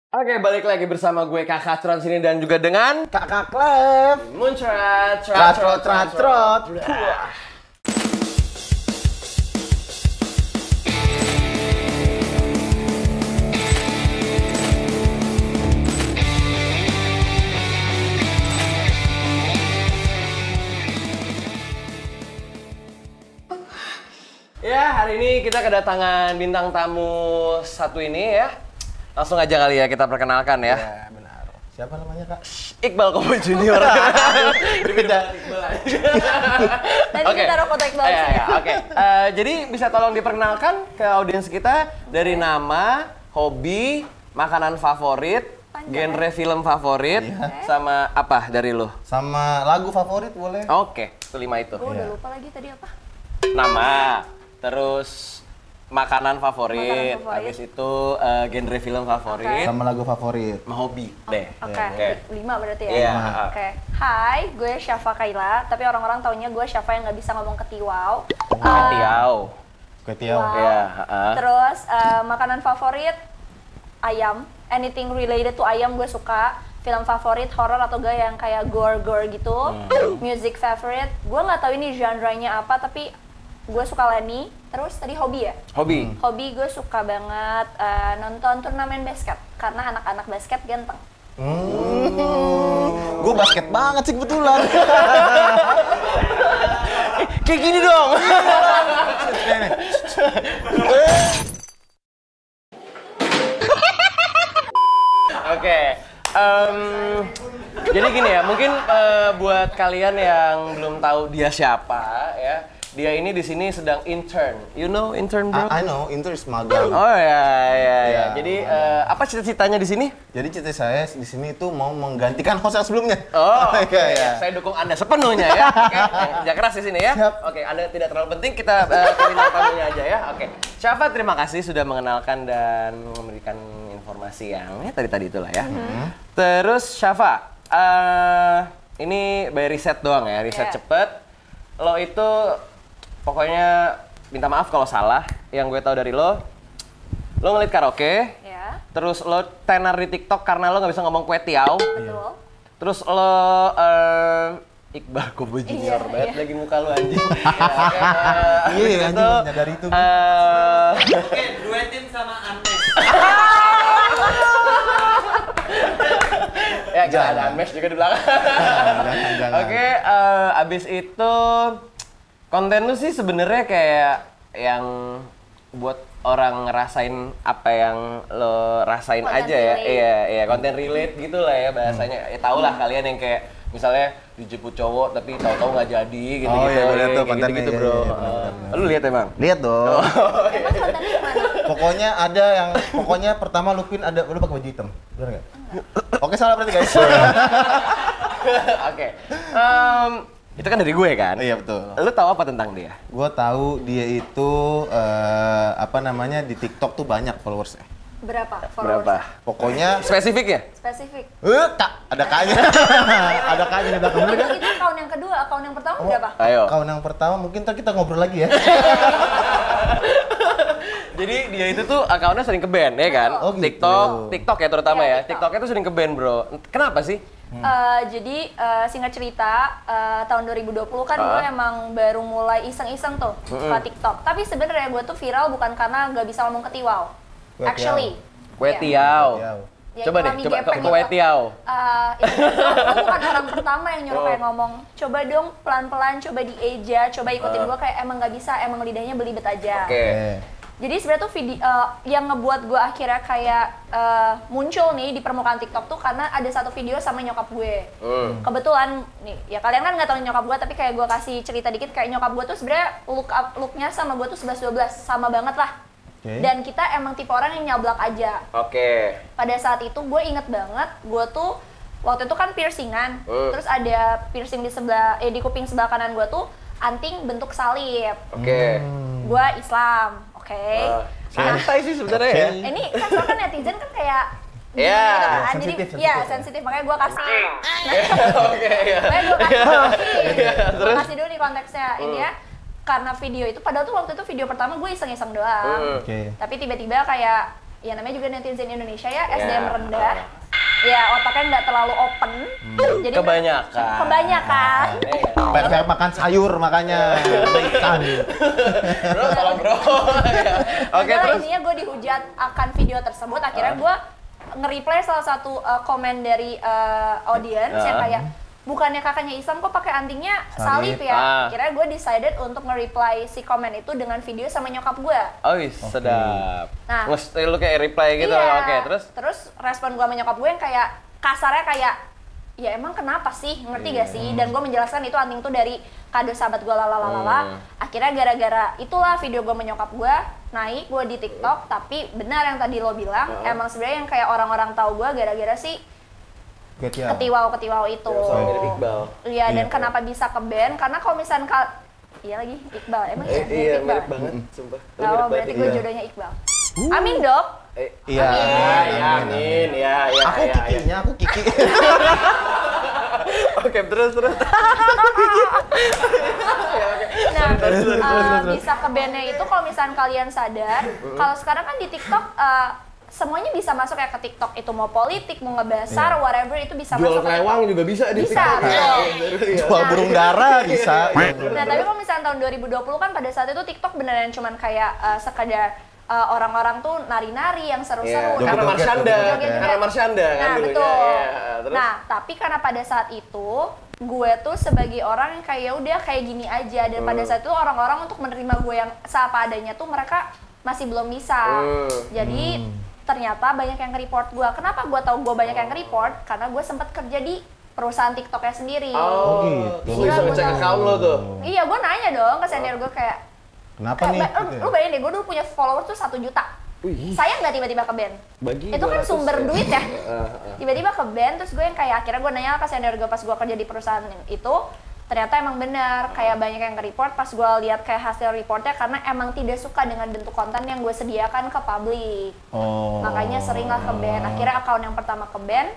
Oke, balik lagi bersama gue Kakak Trot sini dan juga dengan Kakak Clef. Muncrat, Trot. Ya, hari ini kita kedatangan bintang tamu satu ini ya. Langsung aja kali ya kita perkenalkan ya. Ya, benar. Siapa namanya, Kak? Iqbal Kobo Junior. Beda. Nanti kita taruh foto Iqbal di sini. Oke. Jadi bisa tolong diperkenalkan ke audiens kita dari nama, hobi, makanan favorit, genre film favorit, sama apa dari lo? Sama lagu favorit boleh? Oke, itu 5 itu. Gue udah lupa lagi tadi apa. Nama, terus makanan favorit, Makanan favorit. habis itu genre film favorit, Sama lagu favorit. sama hobi deh. Oke, 5 berarti ya? Iya. Oke. Hai, gue Syafa Kaila, tapi orang-orang taunya gue Syafa yang nggak bisa ngomong ketiwau. Tiau. Kue tiaw. Wow. Iya, Terus makanan favorit ayam, anything related to ayam gue suka. Film favorit horror atau gak yang kayak gore gitu. Music favorite, gue nggak tahu ini genre-nya apa, tapi gue suka Lenny. Terus tadi hobi ya? Hobi. Hobi gue suka banget nonton turnamen basket karena anak-anak basket ganteng. Gue basket banget sih kebetulan. Kayak gini dong. Oke. Jadi gini ya, mungkin buat kalian yang belum tahu dia siapa ya. Dia ini di sini sedang intern. You know intern, bro? I know, Inter is magang. Oh ya. Ya, Jadi apa cita-citanya di sini? Jadi cita saya di sini itu mau menggantikan host yang sebelumnya. Oh, Iya, oke. iya. Saya dukung Anda sepenuhnya ya. Oke, kerja keras di sini ya. Siap. Oke, Anda tidak terlalu penting, kita ke bintang tamunya aja ya. Oke. Syafa, terima kasih sudah mengenalkan dan memberikan informasi yang tadi itulah ya. Terus Syafa, ini by riset doang ya, riset Yeah. cepet. Lo itu pokoknya minta maaf kalau salah. Yang gue tahu dari lo ngelit karaoke. Ya, Terus lo tenar di TikTok karena lo nggak bisa ngomong kue tiaw. betul. Terus lo Iqbal Kobo Junior Iya, banget iya. lagi muka lo anjing. Iya, anjing baru nyadar itu. Oke, duetin sama Anmes. Ya, kita ada Anmesh juga di belakang. Jangan. Oke, abis itu konten lu sih sebenarnya kayak yang buat orang ngerasain apa yang lo rasain Konten aja ya. relate. Iya, konten relate gitu lah ya bahasanya. Ya tau lah kalian yang kayak misalnya dijemput cowok tapi tahu-tahu nggak jadi gitu. Oh, iya, gua liat tuh kayak kontennya, gitu, iya, bro. iya, benar. Lu lihat emang? Lihat dong. Emang kontennya gimana? Pokoknya pertama Lupin ada lu pakai baju hitam. Benar enggak? Oke, salah berarti guys. Oke. Itu kan dari gue kan? Iya, betul. Lu tahu apa tentang dia? Gua tahu dia itu di TikTok tuh banyak followersnya. Berapa followers? Berapa? Pokoknya Spesifik ya? Spesifik. Kak, ada kayaknya. Ada kayaknya di belakang. Bener kan? Itu akun yang kedua, akun yang pertama berapa? Ayo. Kawan yang pertama mungkin ntar kita ngobrol lagi ya. Jadi dia itu tuh akunnya sering ke band ya kan? Oh, gitu. TikTok ya terutama Iya, ya. TikTok. TikToknya tuh sering ke band, bro. Kenapa sih? Jadi singkat cerita tahun 2020 kan gue emang baru mulai iseng-iseng tuh suka TikTok. Tapi sebenarnya gue tuh viral bukan karena nggak bisa ngomong ketiwau. Kue Actually. Kue Iya. tiaw. Ya, Coba deh, kami coba gepeng kue gitu. tiaw. Gue bukan orang pertama yang nyuruh kayak ngomong, coba dong pelan-pelan, coba dieja, coba ikutin gue kayak emang nggak bisa, emang lidahnya belibet aja. Oke. Jadi sebenarnya tuh video yang ngebuat gue akhirnya kayak muncul nih di permukaan TikTok tuh karena ada satu video sama nyokap gue. Kebetulan nih, ya kalian kan nggak tahu nyokap gue, tapi kayak gue kasih cerita dikit kayak nyokap gue tuh sebenarnya looknya sama gue tuh 11-12 sama banget lah. Oke. Dan kita emang tipe orang yang nyablak aja. Oke. Pada saat itu gue inget banget, gue tuh waktu itu kan piercingan, terus ada piercing di di kuping sebelah kanan gue tuh anting bentuk salib. Oke. Gue Islam, oke. Santai sih sebenarnya ya. Ini kan soalnya netizen kan kayak Iya. gitu kan. Jadi Sensitif, ya sensitif. sensitif, makanya gue kasih. Oke, iya. Makanya gue kasih. Gue Terus? kasih dulu nih konteksnya. Ini ya karena video itu, padahal tuh waktu itu video pertama gue iseng-iseng doang. Oke. Tapi tiba-tiba kayak ya namanya juga netizen Indonesia ya, SDM rendah. Ya otaknya nggak terlalu open. Jadi kebanyakan. Banyak makan sayur makanya. Ikan. Bro, tolong bro. Oke, terus intinya gue dihujat akan video tersebut. Akhirnya gue nge-reply salah satu komen dari audience yang kayak, bukannya kakaknya Islam kok pakai antingnya salib ya? Akhirnya gue decided untuk nge-reply si komen itu dengan video sama nyokap gue. Oh, sedap. Nah, mesti lu kayak reply gitu. Iya. Oke, terus respon gue sama nyokap gue yang kayak kasarnya kayak, ya emang kenapa sih? Ngerti gak sih? Dan gue menjelaskan itu anting tuh dari kado sahabat gue lalalala. Akhirnya gara-gara itulah video gue sama nyokap gue naik gue di TikTok. Tapi benar yang tadi lo bilang, emang sebenarnya yang kayak orang-orang tahu gue gara-gara sih ketiwau itu. Iya, dan kenapa bisa ke band? Karena kalau misalnya iya lagi Iqbal, emang ya? Iya, mirip banget, sumpah. Oh, berarti gue jodohnya Iqbal. Amin dok. Iya. Amin. Ya. Aku Kiki. Oke, terus. Nah, bisa ke bandnya itu kalau misalnya kalian sadar, kalau sekarang kan di TikTok semuanya bisa masuk ya ke TikTok, itu mau politik, mau ngebasar, whatever itu bisa masuk. Jual kelewang juga bisa di TikTok. Jual burung dara bisa. Nah, tapi kalau misalnya tahun 2020 kan pada saat itu TikTok beneran cuman kayak sekadar orang-orang tuh nari-nari yang seru-seru. Karena Marsyanda kan nah, dulunya. betul. Terus? Nah, tapi karena pada saat itu gue tuh sebagai orang yang kayak ya udah kayak gini aja, dan pada saat itu orang-orang untuk menerima gue yang seapa adanya tuh mereka masih belum bisa. Jadi ternyata banyak yang nge-report gue. Kenapa gue tahu gue banyak yang nge-report? Karena gue sempat kerja di perusahaan TikToknya sendiri. Oh gitu. Lu bisa ngecek account lo tuh? Iya, gue nanya dong ke senior gue kayak, kenapa nih? Lu bayangin deh, gue dulu punya followers tuh 1 juta. Saya nggak tiba-tiba ke band. Itu kan sumber duit ya. Tiba-tiba ke band, terus gue yang kayak akhirnya gue nanya ke senior gue pas gue kerja di perusahaan itu, ternyata emang benar kayak banyak yang nge-report. Pas gue lihat kayak hasil reportnya, karena emang tidak suka dengan bentuk konten yang gue sediakan ke publik. Makanya sering lah ke band. Akhirnya account yang pertama ke band,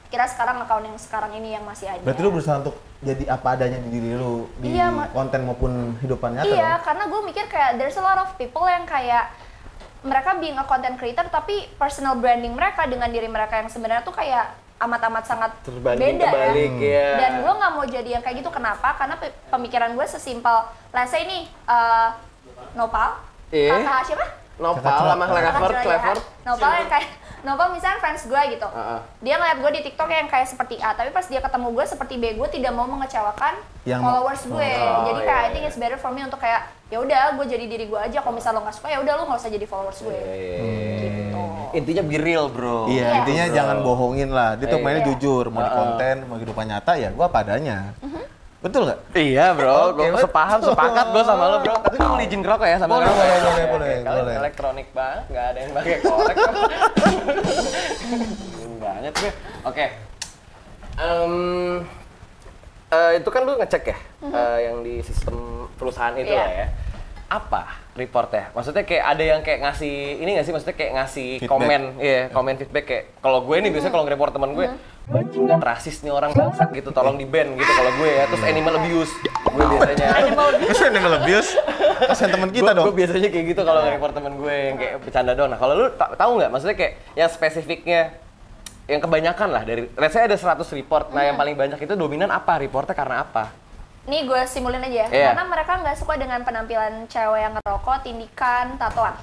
kira sekarang account yang sekarang ini yang masih ada. Berarti lu berusaha untuk jadi apa adanya di diri lu di konten maupun hidupan nyata. Iya, karena gue mikir kayak there's a lot of people yang kayak mereka being a content creator tapi personal branding mereka dengan diri mereka yang sebenarnya tuh kayak amat-amat sangat beda ya. Dan gue nggak mau jadi yang kayak gitu. Kenapa? Karena pemikiran gue sesimpel, let's say nih, Nopal, kakak siapa? Nopal sama Clever. Nopal yang kayak Nopal misalnya fans gue gitu, dia ngeliat gue di TikTok yang kayak seperti A, tapi pas dia ketemu gue seperti B, gue tidak mau mengecewakan followers gue. Jadi kayak I think it's better for me untuk kayak ya udah gue jadi diri gue aja. Kalau misal lo nggak suka ya udah lo nggak usah jadi followers gue. Gitu. Intinya be real bro. Iya, intinya jangan bohongin lah. Dia tuh mainnya jujur, mau di konten, mau kehidupan nyata ya gue apa adanya. Betul nggak? Iya bro, gue sepakat gue sama lo bro. Tapi gue izin ngerokok ya sama lo. Boleh. Elektronik banget, nggak ada yang pakai korek. Banget gue. Oke. Itu kan lu ngecek ya, yang di sistem perusahaan itu lah ya. Apa reportnya? Maksudnya kayak ada yang kayak ngasih ini nggak sih? Maksudnya kayak ngasih feedback. Komen, komen feedback kayak kalau gue nih biasanya kalau nge-report teman gue, rasis nih orang bangsat gitu, tolong di ban gitu kalau gue ya. Terus animal abuse gue biasanya. Animal abuse? Kasian teman kita dong. Gue biasanya kayak gitu kalau nge-report teman gue yang kayak bercanda doang. Nah kalau lu tahu nggak? Maksudnya kayak yang spesifiknya, yang kebanyakan lah dari, let's say ada 100 report. Nah yang paling banyak itu dominan apa? Reportnya karena apa? Nih gue simulin aja, karena mereka nggak suka dengan penampilan cewek yang ngerokok, tindikan, tatoan.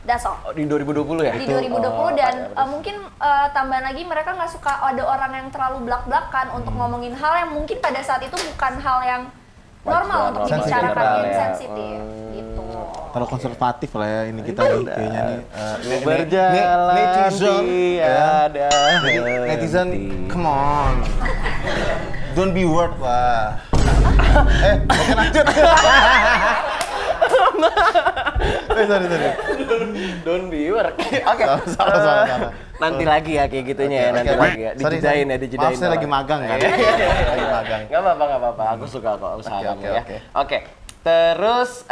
That's all. Di 2020 ya? Di 2020 dan mungkin tambahan lagi mereka nggak suka ada orang yang terlalu belak-belakan untuk ngomongin hal yang mungkin pada saat itu bukan hal yang normal untuk dibicarakan, yang sensitif gitu. Terlalu konservatif lah ya ini kita nih kayaknya nih. Berjalan netizen, ada netizen, come on. Don't be weird lah. Oke lanjut. Sorry. Don't be work. Oke. Salah. Nanti lagi ya kayak gitunya ya, nanti lagi ya. Dijedain ya, dijedain. Maaf, saya lagi magang kan. Lagi magang. Nggak apa-apa. Aku suka kok usaha kamu ya. Oke. Terus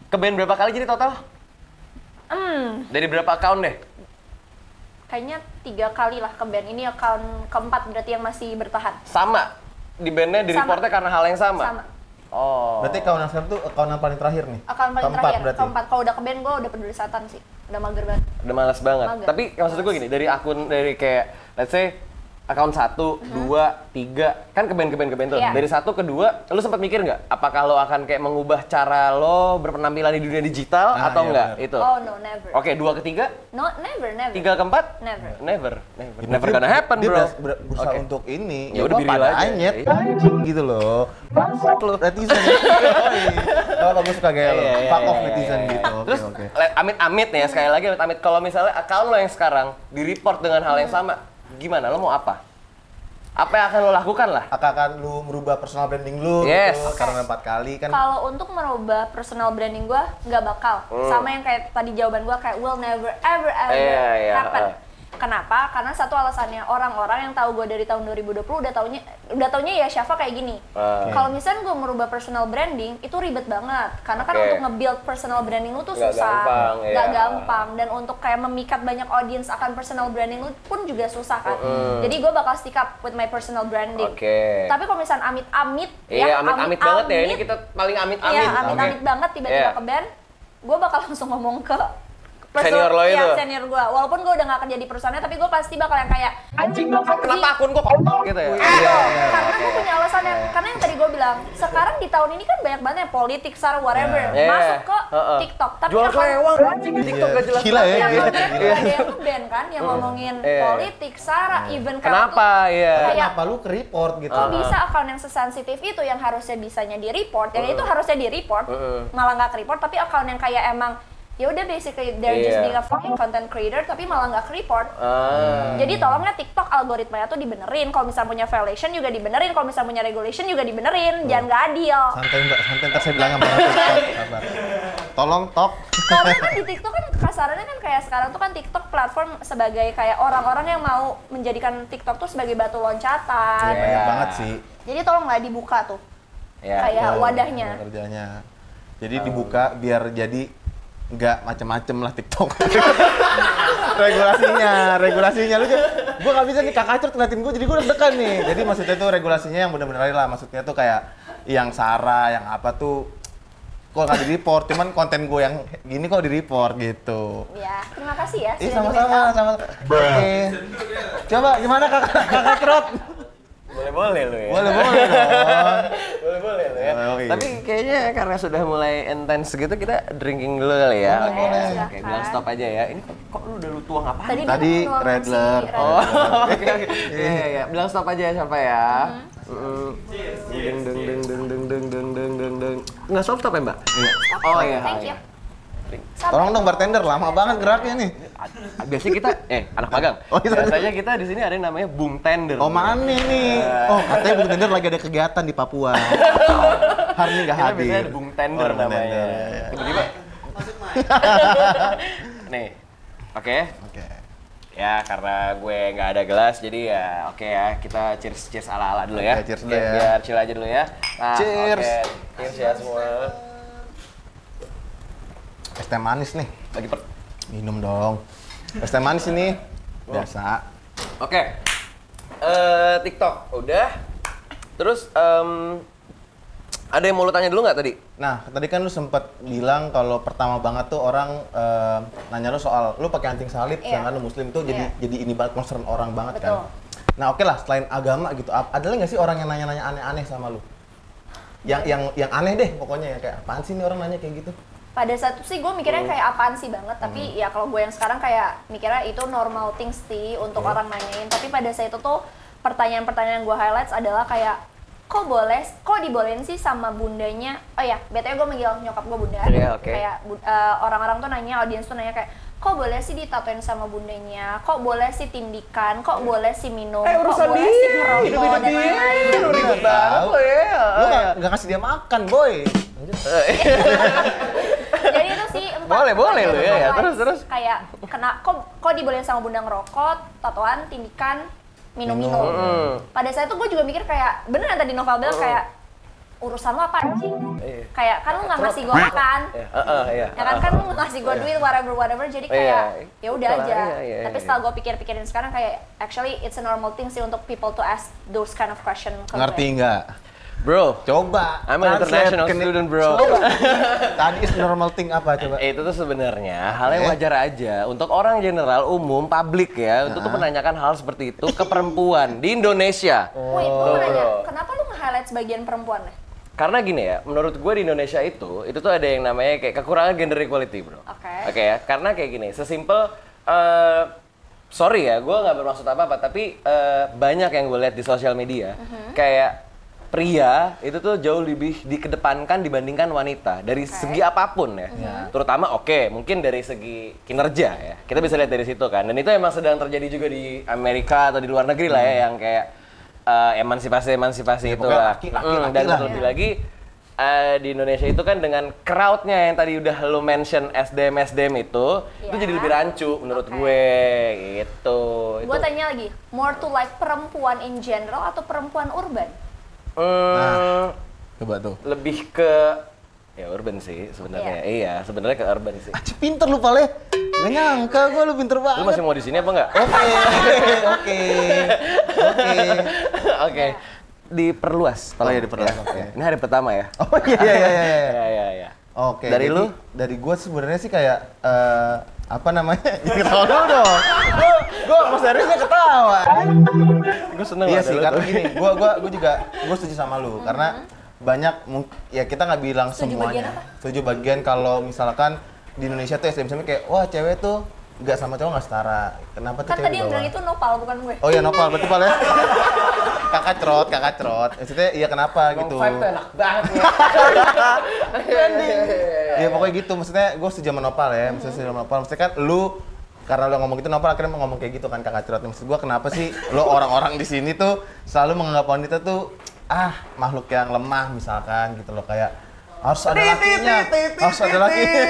ke band berapa kali jadi total? Dari berapa account deh? Kayaknya 3 kali lah ke band. Ini account keempat berarti yang masih bertahan. Sama? Di bandnya di reportnya karena hal yang sama? Sama. Oh. Berarti account yang sekarang tuh account yang paling terakhir nih? Account paling keempat terakhir, berarti? keempat. Kalau udah ke band gue udah peduli setan sih. Udah mager banget. Udah malas banget. Mager. Tapi maksud gue gini, dari kayak let's say account 1, 2, 3, kan keben tuh. Iya. Dari 1 ke 2, lu sempat mikir nggak? Apakah lo akan kayak mengubah cara lo berpenampilan di dunia digital atau iya, enggak? bener. Itu. Oh no, never. Oke, 2 ke 3, No, never. 3 ke 4? Never. Never gonna happen, dia bro. berusaha Oke. untuk ini. Ya udah, gua biri pada aja. anyet. Iya. Gitu loh. Lo netizen. Kalau gue suka gaya lo. Iya, Fuck iya, off iya, netizen iya. gitu. Oke, Terus oke. amit-amit nih ya, sekali lagi amit-amit kalau misalnya account lo yang sekarang di-report dengan hal yang sama, gimana? Lo mau apa? Apa yang akan lo lakukan lah? Akan lu merubah personal branding lu Yes. gitu karena 4 kali kan. Kalau untuk merubah personal branding gue nggak bakal. Sama yang kayak tadi jawaban gue kayak will never ever Iya, happen. Kenapa? Karena satu alasannya orang-orang yang tahu gue dari tahun 2020 udah taunya ya Syafa kayak gini. Kalau misalnya gue merubah personal branding itu ribet banget. Karena kan Oke. untuk nge-build personal branding lu tuh Nggak susah, gampang, nggak iya. gampang. Dan untuk kayak memikat banyak audience akan personal branding lu pun juga susah kan. Jadi gue bakal stick up with my personal branding. Oke. Tapi kalau misalnya amit-amit Iya, amit-amit banget ya. Ini kita paling amit-amit. Iya, amit-amit banget tiba-tiba Iya. ke band, gue bakal langsung ngomong ke Senior lo itu? Iya, senior gue. Walaupun gue udah gak kerja di perusahaannya, tapi gue pasti bakal yang kayak anjing dong, Kenapa akun kok gitu ya? karena gue punya alasan yang, karena yang tadi gue bilang, sekarang di tahun ini kan banyak banget yang politik, sar, whatever, Iya. masuk ke TikTok. Tapi Jual akun- kelewang anjing di TikTok gak jelas. Gila ya, yang gitu. kemarin tuh ada yang nge-ban kan, yang ngomongin Iya. politik, sara, even Kenapa? Iya. Kayak Kenapa lu ke report gitu? kok bisa akun yang sesensitif itu yang harusnya bisanya di report, yang itu harusnya di report, malah nggak ke report, tapi akun yang kayak emang ya udah basically they're just Iya. being a fucking content creator tapi malah nggak ke report. Ah. Jadi tolongnya TikTok algoritmanya tuh dibenerin, kalau misalnya punya violation juga dibenerin, kalau misalnya punya regulation juga dibenerin, jangan nggak adil. Santai Mbak, santai ntar saya bilang sama TikTok. Sabar. Tolong tok. Karena kan di TikTok kan kasarannya kan kayak sekarang tuh kan TikTok platform sebagai kayak orang-orang yang mau menjadikan TikTok tuh sebagai batu loncatan. Iya, banyak banget sih. Jadi tolonglah dibuka tuh Ya. kayak Betul, wadahnya. kerjanya. Jadi dibuka biar jadi nggak macem-macem lah TikTok. regulasinya lu gue nggak bisa nih kakak Acur ngeliatin gue jadi gue deg-degan nih. Jadi maksudnya tuh regulasinya yang benar-benar lah, maksudnya tuh kayak yang sara yang apa tuh kok nggak di report, cuman konten gue yang gini kok di report gitu. Ya, terima kasih ya Ih sudah sama-sama, di-backup. sama. Oke. Coba gimana kakak Trot? Boleh lu ya. Boleh dong. Boleh lu ya. Oh, iya. Tapi kayaknya karena sudah mulai intens gitu kita drinking dulu kali ya. Boleh, Oke, silakan. bilang stop aja ya. Ini kok lu udah lu tuang apa? Tadi Tadi dia mau Redler. nuansi Oh, oke. Iya. Bilang stop aja siapa ya? Deng deng deng deng deng deng deng deng deng. Nggak stop ya, Mbak? Iya. Oh iya. Thank you. Tolong dong bartender, lama banget geraknya nih. Biasanya kita anak magang. Oh, iya. Biasanya kita di sini ada yang namanya boom tender. Oh mana nih? Oh katanya Bung Tender lagi ada kegiatan di Papua. Hari ini nggak Kita hadir. biasanya ada boom tender Oh, ada Bung namanya. Tender, ya. Tiba-tiba. Nih. Oke. Oke. Ya karena gue nggak ada gelas jadi ya oke ya kita cheers ala-ala dulu ya. Oke, cheers dulu ya. Biar chill aja dulu ya. Nah, Cheers. oke. Cheers ya semua. Es teh manis nih. Lagi Minum dong. Es teh manis ini. Biasa. Oke. TikTok udah. Terus ada yang mau lu tanya dulu nggak tadi? Nah, tadi kan lu sempet bilang kalau pertama banget tuh orang nanya lu soal lu pakai anting salib, Iya. sedangkan lu muslim tuh jadi Iya. ini banget concern orang banget Betul. kan. Nah, oke lah, selain agama gitu, ada nggak sih orang yang nanya-nanya aneh-aneh sama lu? Yang aneh deh pokoknya ya, kayak apaan sih nih orang nanya kayak gitu? Pada saat itu sih gue mikirnya kayak apaan sih banget, tapi ya kalau gue yang sekarang kayak mikirnya itu normal things sih untuk orang nanyain. Tapi pada saat itu tuh pertanyaan-pertanyaan yang gue highlights adalah kayak kok dibolehin sih sama bundanya? Oh ya, BTW gue manggil nyokap gue bunda. Iya, oke. Kayak orang-orang tuh nanya, audiens tuh nanya kayak kok boleh sih ditatoin sama bundanya? Kok boleh sih tindikan? Kok boleh sih minum? Kok urusan boleh dia, sih ngerokok dan lain-lain? Lu ribet banget lo ya. Lu nggak kasih dia makan, boy. Jadi itu sih Boleh lu ya, ya. highlights. Terus. Kayak kok dibolehin sama bunda ngerokok, tatoan, tindikan, minum-minum. Pada saat itu gue juga mikir kayak beneran tadi Noval bilang kayak urusan lo apa anjing? Iya. Kayak kan lu nggak ngasih gue makan. Iya. Ya kan lu ngasih gue duit whatever jadi kayak ya udah aja. Iya, Tapi setelah gue pikir-pikirin sekarang kayak actually it's a normal thing sih untuk people to ask those kind of question ke gue. Ngerti nggak? Bro, Coba. I'm an international student, bro. Coba. Tadi is normal thing apa coba? Itu tuh sebenarnya hal yang wajar aja untuk orang general umum publik ya untuk tuh menanyakan hal seperti itu ke perempuan di Indonesia. Wait, gue mau nanya, kenapa lu nge-highlight sebagian perempuan ya? Karena gini ya, menurut gue di Indonesia itu tuh ada yang namanya kayak kekurangan gender equality, bro. Oke. Oke ya, karena kayak gini, sesimpel sorry ya, gue nggak bermaksud apa-apa, tapi banyak yang gue lihat di sosial media kayak pria itu tuh jauh lebih dikedepankan dibandingkan wanita dari segi apapun ya. Terutama mungkin dari segi kinerja ya. Kita bisa lihat dari situ kan. Dan itu emang sedang terjadi juga di Amerika atau di luar negeri lah ya yang kayak emansipasi itu lah. Dan terlebih lagi di Indonesia itu kan dengan crowd-nya yang tadi udah lo mention SDM itu jadi lebih rancu menurut gue gitu. Gue tanya lagi, more to like perempuan in general atau perempuan urban? Coba tuh. Lebih ke ya urban sih sebenarnya. Iya, sebenarnya ke urban sih. Aci pinter lu Pale. Gak nyangka lu pinter banget. Lu masih mau di sini apa enggak? Oke. Diperluas. Oh iya diperluas. Oke. Ini hari pertama ya. Oh iya. Iya. Oke. Dari lu? Dari gua sebenarnya sih kayak apa namanya? Jangan ketawa dulu dong. Gua Mas Harisnya ketawa. Gue seneng Iya lah sih, lu karena tuh. gini, gua setuju sama lu karena banyak ya kita nggak bilang Setuju semuanya. bagian apa? Setuju bagian kalau misalkan di Indonesia tuh SDM kayak wah cewek tuh nggak sama cowok nggak setara. Kenapa tuh Kan cewek tadi di yang bawah? bilang itu Nopal, bukan gue. Oh iya Nopal, berarti Pal ya? kakak trot. Maksudnya iya kenapa gitu? Vibe tuh enak banget ya. Iya pokoknya gitu, maksudnya gue setuju sama Nopal ya, maksudnya setuju sama Nopal. Maksudnya kan lu, karena lu ngomong gitu Nopal akhirnya mau ngomong kayak gitu kan kakak cerot. Maksud gue kenapa sih lo orang-orang di sini tuh selalu menganggap wanita tuh makhluk yang lemah misalkan gitu loh, kayak harus ada lakinya, harus ada lakinya.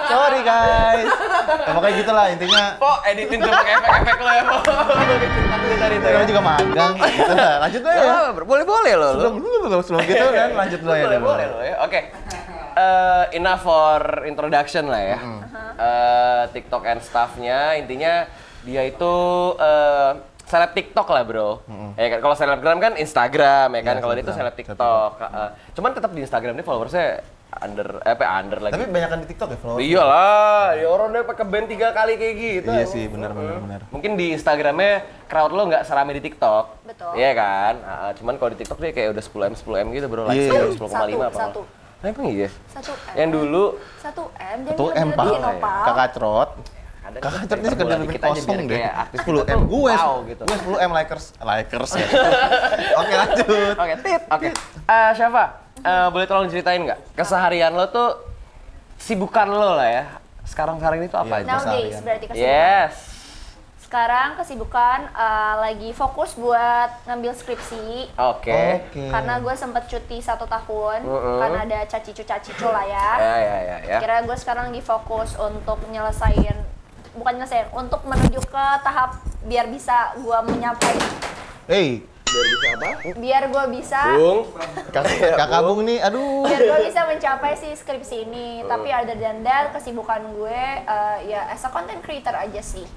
Sorry guys. Ya, pokoknya gitulah intinya. Po, editin tuh pakai efek-efek lo ya, Po. Kita juga magang, gitu lah. Lanjut lo ya. Boleh lo. Sebelum gitu kan lanjut lo ya. Boleh lo ya. Oke. Enough for introduction lah ya. TikTok and stuff-nya intinya dia itu seleb TikTok lah bro. Ya kan kalau selebgram kan Instagram ya kan. Kalau dia itu seleb TikTok. Cuman tetap di Instagram dia followersnya under lagi. Tapi banyakan di TikTok ya followers? Iyalah, ya orang udah pakai band 3 kali kayak gitu. Iya sih, benar. Mungkin di Instagramnya crowd lo nggak serame di TikTok. Betul. Iya kan? Cuman kalau di TikTok dia kayak udah 10M gitu bro. Like Iya. 10,5 apa? Satu. Nah, emang iya? 1M. Yang dulu 1M, dan 1M Pak. Nopal. Kakak Trot. ada Kakak Trot ini sekedar lebih kita aja kosong biar deh. kayak artis 10M. Gue wow gitu. 10M Lakers ya. Oke lanjut. Oke, tit. Oke. Syafa, boleh tolong ceritain nggak keseharian lo tuh sibukan lo lah ya. Sekarang ini tuh apa Iya, aja? Nowadays berarti kesibukan. Yes. Sekarang kesibukan lagi fokus buat ngambil skripsi. Oke. Karena gue sempet cuti 1 tahun, karena ada cacicu lah ya. Ya. Kira gue sekarang lagi fokus untuk untuk menuju ke tahap biar bisa gue menyapai. Biar bisa apa? Biar gue bisa. Bung. Kakak Bung nih, aduh. Biar gue bisa mencapai si skripsi ini. Tapi other than that, kesibukan gue ya as a content creator aja sih.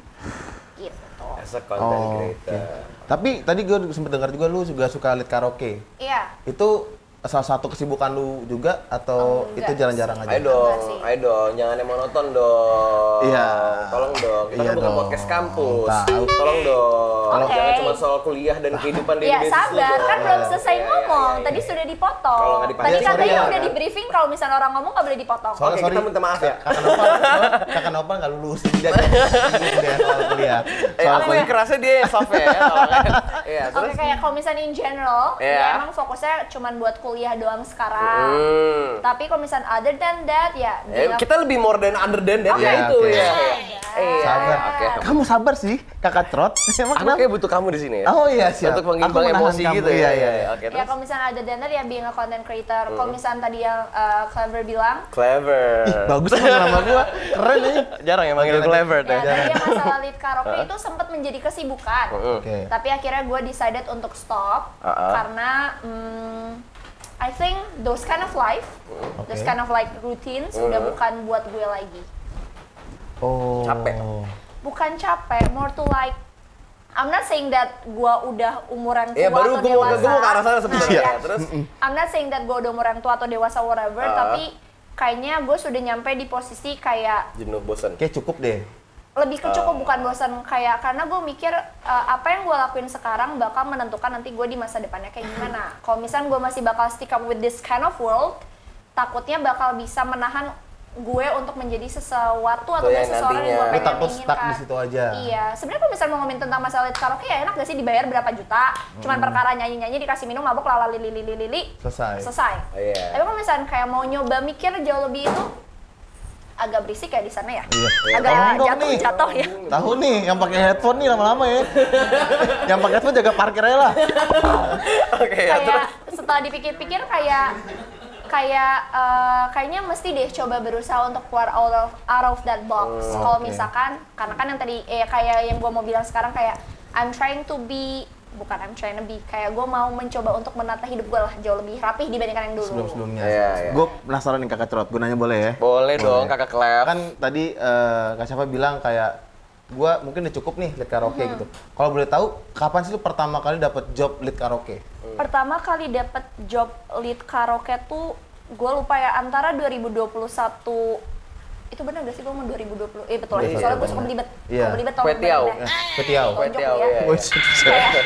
Gitu. As a content creator. Tapi tadi gue sempet dengar juga lu juga suka lihat karaoke. Iya. Itu salah satu kesibukan lu juga atau Enggak. itu jarang-jarang aja? Ayo dong, jangan yang monoton dong. Iya. Tolong dong, kita Iya kan bukan dong. podcast kampus. Tahu. Tolong dong. Oke. Jangan cuma soal kuliah dan kehidupan di Ya Indonesia. sabar, kan belum selesai Iya, ngomong. iya. Tadi sudah dipotong. Kalau nggak dipotong, Tadi sorry katanya ya. udah di briefing kalau misalnya orang ngomong nggak boleh dipotong. Soalnya Oke, kita minta maaf ya. Kakak Nopal nggak lulus, jadi dia soal kuliah. Soal Aku kuliah. yang kerasnya dia soft ya. Iya, Oke, terus. kayak kalau misalnya in general, Iya. ya emang fokusnya cuman buat kuliah doang sekarang. Tapi kalau misalnya other than that, ya Kita lebih more than under than that Oke, ya itu oke. ya. Iya. Sabar. Oke. Kamu sabar sih, Kakak Trot. Emang Aku kenapa? kayak butuh kamu di sini ya. Oh iya siap. Untuk mengimbang Aku menahan emosi kamu. gitu Iya. Oke, ya terus. kalau misalnya other than that, ya being a content creator. Kalau misalnya tadi yang Clever bilang, Clever. Ih, bagus banget nama gua. Keren nih. Jarang ya manggil clever ya deh. tadi yang masalah lead karaoke itu sempat menjadi kesibukan. Oke. Tapi akhirnya gue decided untuk stop karena I think those kind of life, those kind of like routines udah bukan buat gue lagi. Oh. Capek. Bukan capek, more to like I'm not saying that gua udah umuran tua baru atau gua dewasa. mau ke arah sana sebenarnya. Iya. Terus I'm not saying that gua udah umuran tua atau dewasa whatever, tapi kayaknya gue sudah nyampe di posisi kayak jenuh, bosan. Kayak cukup deh. lebih ke cukup bukan bosan, kayak karena gue mikir apa yang gue lakuin sekarang bakal menentukan nanti gue di masa depannya kayak gimana. Kalau misalnya gue masih bakal stick up with this kind of world, takutnya bakal bisa menahan gue untuk menjadi sesuatu atau yang seseorang yang gue Tapi pengen takut stuck inginkan. di situ aja. Iya, sebenarnya kalau misalnya mau ngomongin tentang masalah lead karaoke ya enak gak sih dibayar berapa juta? Cuman perkara nyanyi-nyanyi dikasih minum mabok lala lili. Selesai. Tapi kalau misalnya kayak mau nyoba mikir jauh lebih itu agak berisik ya di sana ya. Iya. Agak Tolong dong nih. jatuh ya. Tahu nih, yang pakai headphone nih lama-lama ya. Yang pakai headphone jaga parkir aja lah. Oke, ya terus. Kayak setelah dipikir-pikir kayaknya mesti deh coba berusaha untuk keluar out of that box. Kalau oke. misalkan karena kan yang tadi kayak yang gue mau bilang sekarang kayak I'm trying to be kayak gue mau mencoba untuk menata hidup gue lah jauh lebih rapih dibandingkan yang dulu. Sebelum-sebelumnya. Iya, iya. Gue penasaran nih Kakak Cerot, gue nanya boleh ya? Boleh dong, Kakak Clef. Kan tadi Kak Syafa bilang kayak gue mungkin udah cukup nih lead karaoke gitu. Kalau boleh tahu, kapan sih lu pertama kali dapet job lead karaoke? Pertama kali dapet job lead karaoke tuh gue lupa ya antara 2021 itu benar gak sih gue mau 2020? Betul Iya, soalnya gue benar. suka belibet. Iya. Belibet Kue tiaw. Ketiau. Tonjok Tiaw, ya. iya. Wih, set.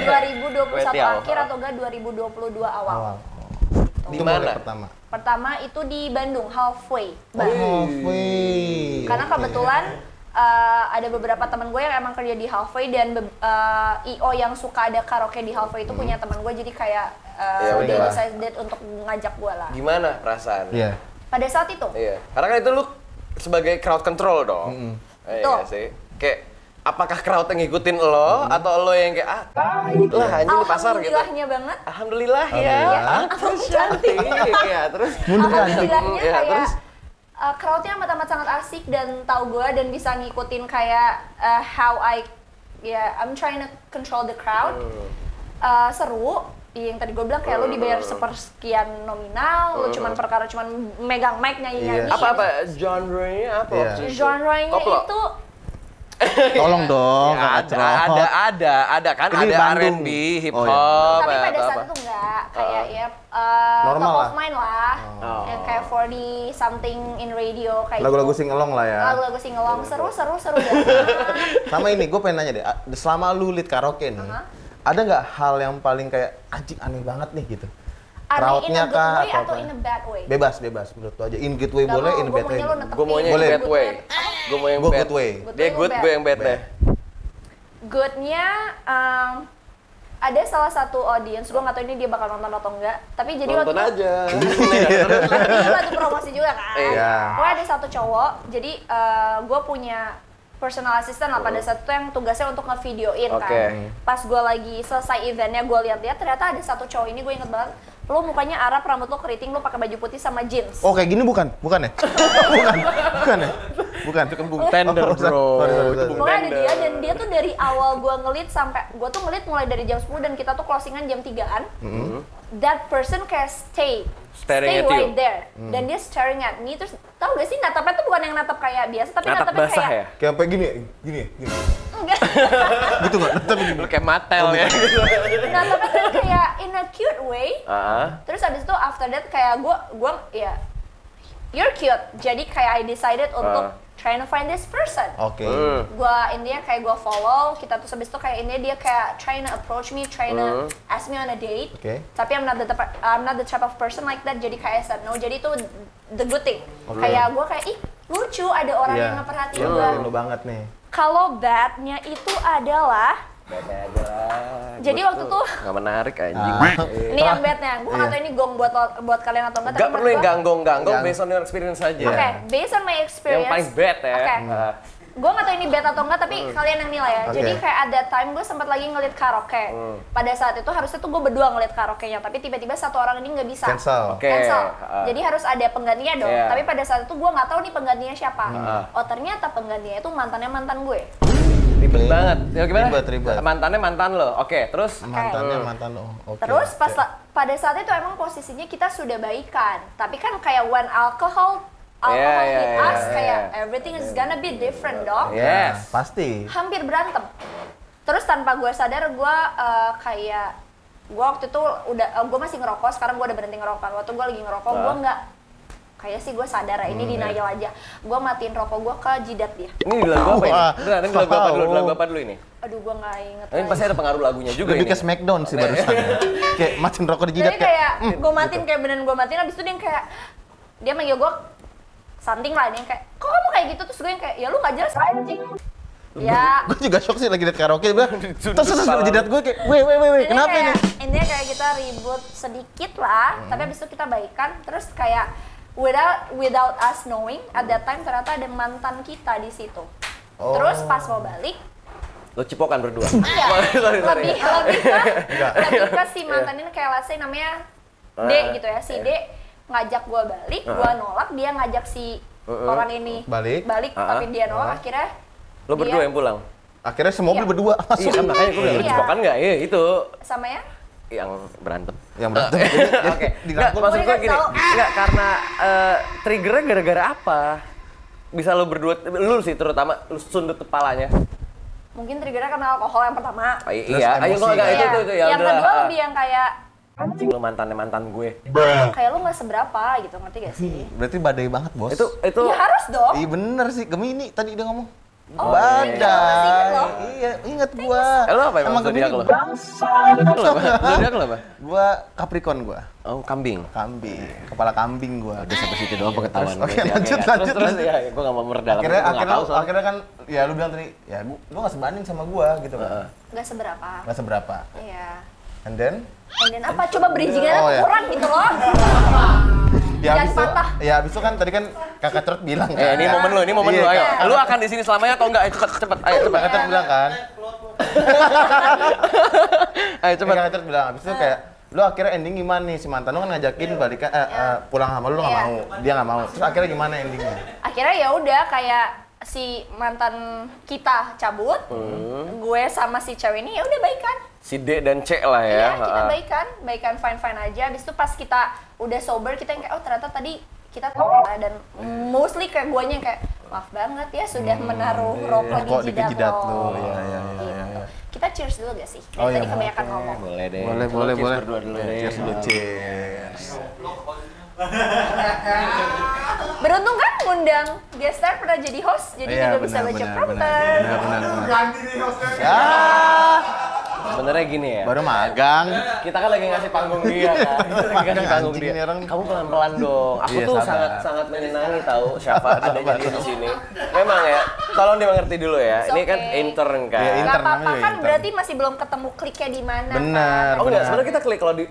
2021 Tiaw. akhir atau enggak 2022 awal. Awal. Di Itu mana? mulai pertama. Pertama itu di Bandung, Halfway. Halfway. Karena Oke. kebetulan ada beberapa teman gue yang emang kerja di Halfway dan IO yang suka ada karaoke di Halfway itu punya teman gue jadi kayak Ya dia udah. decided untuk ngajak gue lah. Gimana perasaan? Iya. Pada saat itu, Iya. Karena kan itu lu sebagai crowd control dong. Iya Betul. sih. Kayak apakah crowd yang ngikutin lo atau lo yang kayak lah anjing di pasar gitu. alhamdulillahnya banget. Alhamdulillah ya. Terus cantik. Ya, terus Alhamdulillahnya Ya, kayak terus crowdnya amat sangat asik dan tahu gue dan bisa ngikutin kayak how I'm trying to control the crowd. Seru. Yang tadi gue bilang kayak lu dibayar sepersekian nominal, lu cuman megang mic nyanyi-nyanyi. Iya. apa genre-nya apa? Iya. waktu itu? Genre-nya Koplo. itu Tolong dong, Ya, Kakak Cerot. ada kan Ini ada Bandung. R&B, hip Oh, hop, iya. tapi pada atau saat apa? itu enggak kayak ya Normal top lah. of mind lah. Oh. Yang kayak 40 something in radio kayak Lagu-lagu gitu. singelong lah ya. Lagu-lagu singelong seru banget. Sama ini, gue pengen nanya deh, selama lu lead karaoke nih, ada nggak hal yang paling kayak anjing aneh banget nih gitu? Aneh in a Crowd-nya good kah, way atau atau apa? in a bad way? Bebas, menurut lu aja. In good way Nggak boleh, mau, in gua bad way. maunya lu netepin. Gue maunya Boleh. bad way. Gue mau yang Gua bad good way. Dia good, gue yang bad deh. Goodnya ada salah satu audience, gue nggak tahu ini dia bakal nonton atau enggak. Tapi jadi Nonton waktu aja. itu lagi promosi juga kan. Iya. Pokoknya ada satu cowok, jadi gue punya personal assistant lah pada saat itu yang tugasnya untuk ngevideoin Oke. kan. Pas gue lagi selesai eventnya, gue lihat-lihat ternyata ada satu cowok ini gue inget banget. Lo mukanya Arab, rambut lo keriting, lo pakai baju putih sama jeans. Oh kayak gini bukan? Bukan ya? bukan ya? Bukan. Itu kan boom tender, Oh, bro. sorry. Itu boom Pokoknya ada tender. dia dan dia tuh dari awal gue ngelit sampai gue tuh ngelit mulai dari jam 10 dan kita tuh closingan jam 3-an. That person kayak stay Staring at you. right there. Dan dia staring at me terus tau gak sih natapnya tuh bukan yang natap kayak biasa tapi Natap natapnya basah kayak ya? Kayak sampai gini ya? Gini. enggak. Gitu nggak? Tapi gini. Lu kayak matel ya. Natapnya tuh kayak in a cute way. Terus abis itu after that kayak gue ya you're cute. Jadi kayak I decided untuk trying to find this person. Oke. Gua intinya kayak gua follow, kita tuh habis itu kayak ini dia kayak trying to approach me, trying to ask me on a date. Oke. Tapi I'm not the type of person like that. Jadi kayak I said no. Jadi itu the good thing. Kayak gua kayak ih lucu ada orang Iya. yang ngeperhatiin Iya, gua. lu banget nih. Kalau badnya itu adalah Bad aja lah. Jadi waktu tuh Nggak menarik anjing. ini yang badnya. Gua nggak tahu ini gong buat kalian atau enggak. Nggak perlu yang ganggong-ganggong, Gang. based on your experience aja. Oke, based on my experience. Yang paling bad ya. Oke. Ah. Gue nggak tahu ini bad atau enggak, tapi kalian yang nilai ya. Oke. Jadi kayak at that time gue sempat lagi ngelit karaoke. Pada saat itu harusnya tuh gue berdua ngelit karaoke-nya, tapi tiba-tiba satu orang ini nggak bisa. Cancel. Oke. Cancel. Ah. Jadi harus ada penggantinya dong. Iya. Tapi pada saat itu gue nggak tahu nih penggantinya siapa. Oh ternyata penggantinya itu mantan gue. Ribet banget. Ya gimana? Ribet. Mantannya mantan lo. Oke, terus Mantannya mantan lo. Oke. Terus pas Oke. pada saat itu emang posisinya kita sudah baikan. Tapi kan kayak when alcohol Iya, hit iya, us iya, kayak iya. everything is gonna be different dong. yes. Pasti. Hampir berantem. Terus tanpa gue sadar gue kayak gue waktu itu gue masih ngerokok, sekarang gue udah berhenti ngerokok. Waktu gue lagi ngerokok gue nggak kayak sih gue sadar ini denial aja. Gue matiin rokok gue ke jidat dia. Ini di lagu apa ini? Beneran, ini lagu apa dulu? Lagu apa dulu ini? Aduh gue nggak inget. Ini pasti ada pengaruh lagunya juga Lebih ini. ke Smackdown sih barusan. Kayak matiin rokok di jidat Jadi kayak gue matiin kayak beneran gue matiin, abis itu dia yang kayak dia manggil gue something lah, dia yang kayak kok kamu kayak gitu, terus gue yang kayak ya lu nggak jelas anjing. Ya. Gue juga shock sih lagi liat karaoke, dia bilang, terus jidat gue kayak, weh, kenapa ini? Intinya kayak kita ribut sedikit lah, tapi abis itu kita baikan, terus kayak without us knowing, at that time ternyata ada mantan kita di situ. Terus pas mau balik, Lo cipokan berdua? iya, Sorry. lebih ke si mantan ini kayak let's say namanya D gitu ya, si D ngajak gue balik, gue nolak, dia ngajak si orang ini Balik. tapi dia nolak, akhirnya Lo berdua yang pulang? Akhirnya semobil Iya. berdua Iya kan, makanya gue bilang lo Iya. cipokan nggak? Iya itu sama ya yang berantem. yang berantem. Oke, nggak, maksud gue gini, nggak karena triggernya gara-gara apa? Bisa lo berdua, lu sih terutama, lu sundut kepalanya. mungkin triggernya karena alkohol yang pertama. Iya, ayo emosi. kok nggak Iya. itu ya Yang udah. kedua lebih yang kayak Anjing lo mantan gue. kayak lu nggak seberapa gitu, ngerti gak sih? Berarti badai banget, Bos. Itu Ya harus dong. Iya bener sih, Gemini tadi dia ngomong. Oh, masih inget Badai. loh. Iya, inget gua. Lo apa emang Sama zodiak Gemini. lo? Zodiak lo apa? Gua Capricorn gua. Oh, kambing. Kambing, kepala kambing gua. Udah sampai situ doang pengetahuan Terus, gue. oke, lanjut. Terus ya, gue nggak mau merdalam. Akhirnya kan ya lu bilang tadi, ya lu nggak sebanding sama gua gitu kan. Nggak seberapa. Nggak seberapa. Iya. And then And then apa? Coba bridgingannya Oh, ya. kurang gitu loh. ya Jangan abis itu, patah. ya abis itu kan tadi kan Kakak Trot bilang kan. Ini momen lo, ini momen Iya, lo. Ayo, Kakak lu akan di sini selamanya atau enggak? Ayo cepet. Ayo cepet. Trot bilang kan. Ayo cepet. Kakak Trot bilang abis itu kayak lu akhirnya ending gimana nih, si mantan lu kan ngajakin balikan pulang sama lu nggak Iya. mau, dia nggak mau. Terus akhirnya gimana endingnya? Akhirnya ya udah kayak si mantan kita cabut, gue sama si cewek ini ya udah baikan. Si D dan C lah ya. Iya, kita baikan fine aja. Habis itu pas kita udah sober, kita yang kayak oh ternyata tadi kita tahu dan mostly kayak guanya yang kayak maaf banget ya sudah menaruh rokok Rokok di di jidat jidat lo. lo. Iya. Gitu. Kita cheers dulu gak sih? Oh, Dari tadi iya, kebanyakan oke. ngomong. Boleh deh. Boleh. Berdua dulu deh. Cheers dulu, cheers. Beruntung kan ngundang guest star pernah jadi host, jadi Iya, juga bisa baca prompter. Benar. Ya, Sebenarnya gini ya. baru magang. Kita kan lagi ngasih panggung dia kan. Kita lagi ngasih panggung Anjing dia. nih orang. Kamu pelan-pelan dong. Aku Iya, tuh sabar. sangat menyenangi tahu Syafa ada jadi di sini. Memang ya. Tolong dimengerti dulu ya. It's Ini kan okay. intern kan. Iya, Gak intern apa-apa namanya kan, intern. berarti masih belum ketemu kliknya di mana. Benar. kan? Oh enggak, sebenarnya kita klik kalau di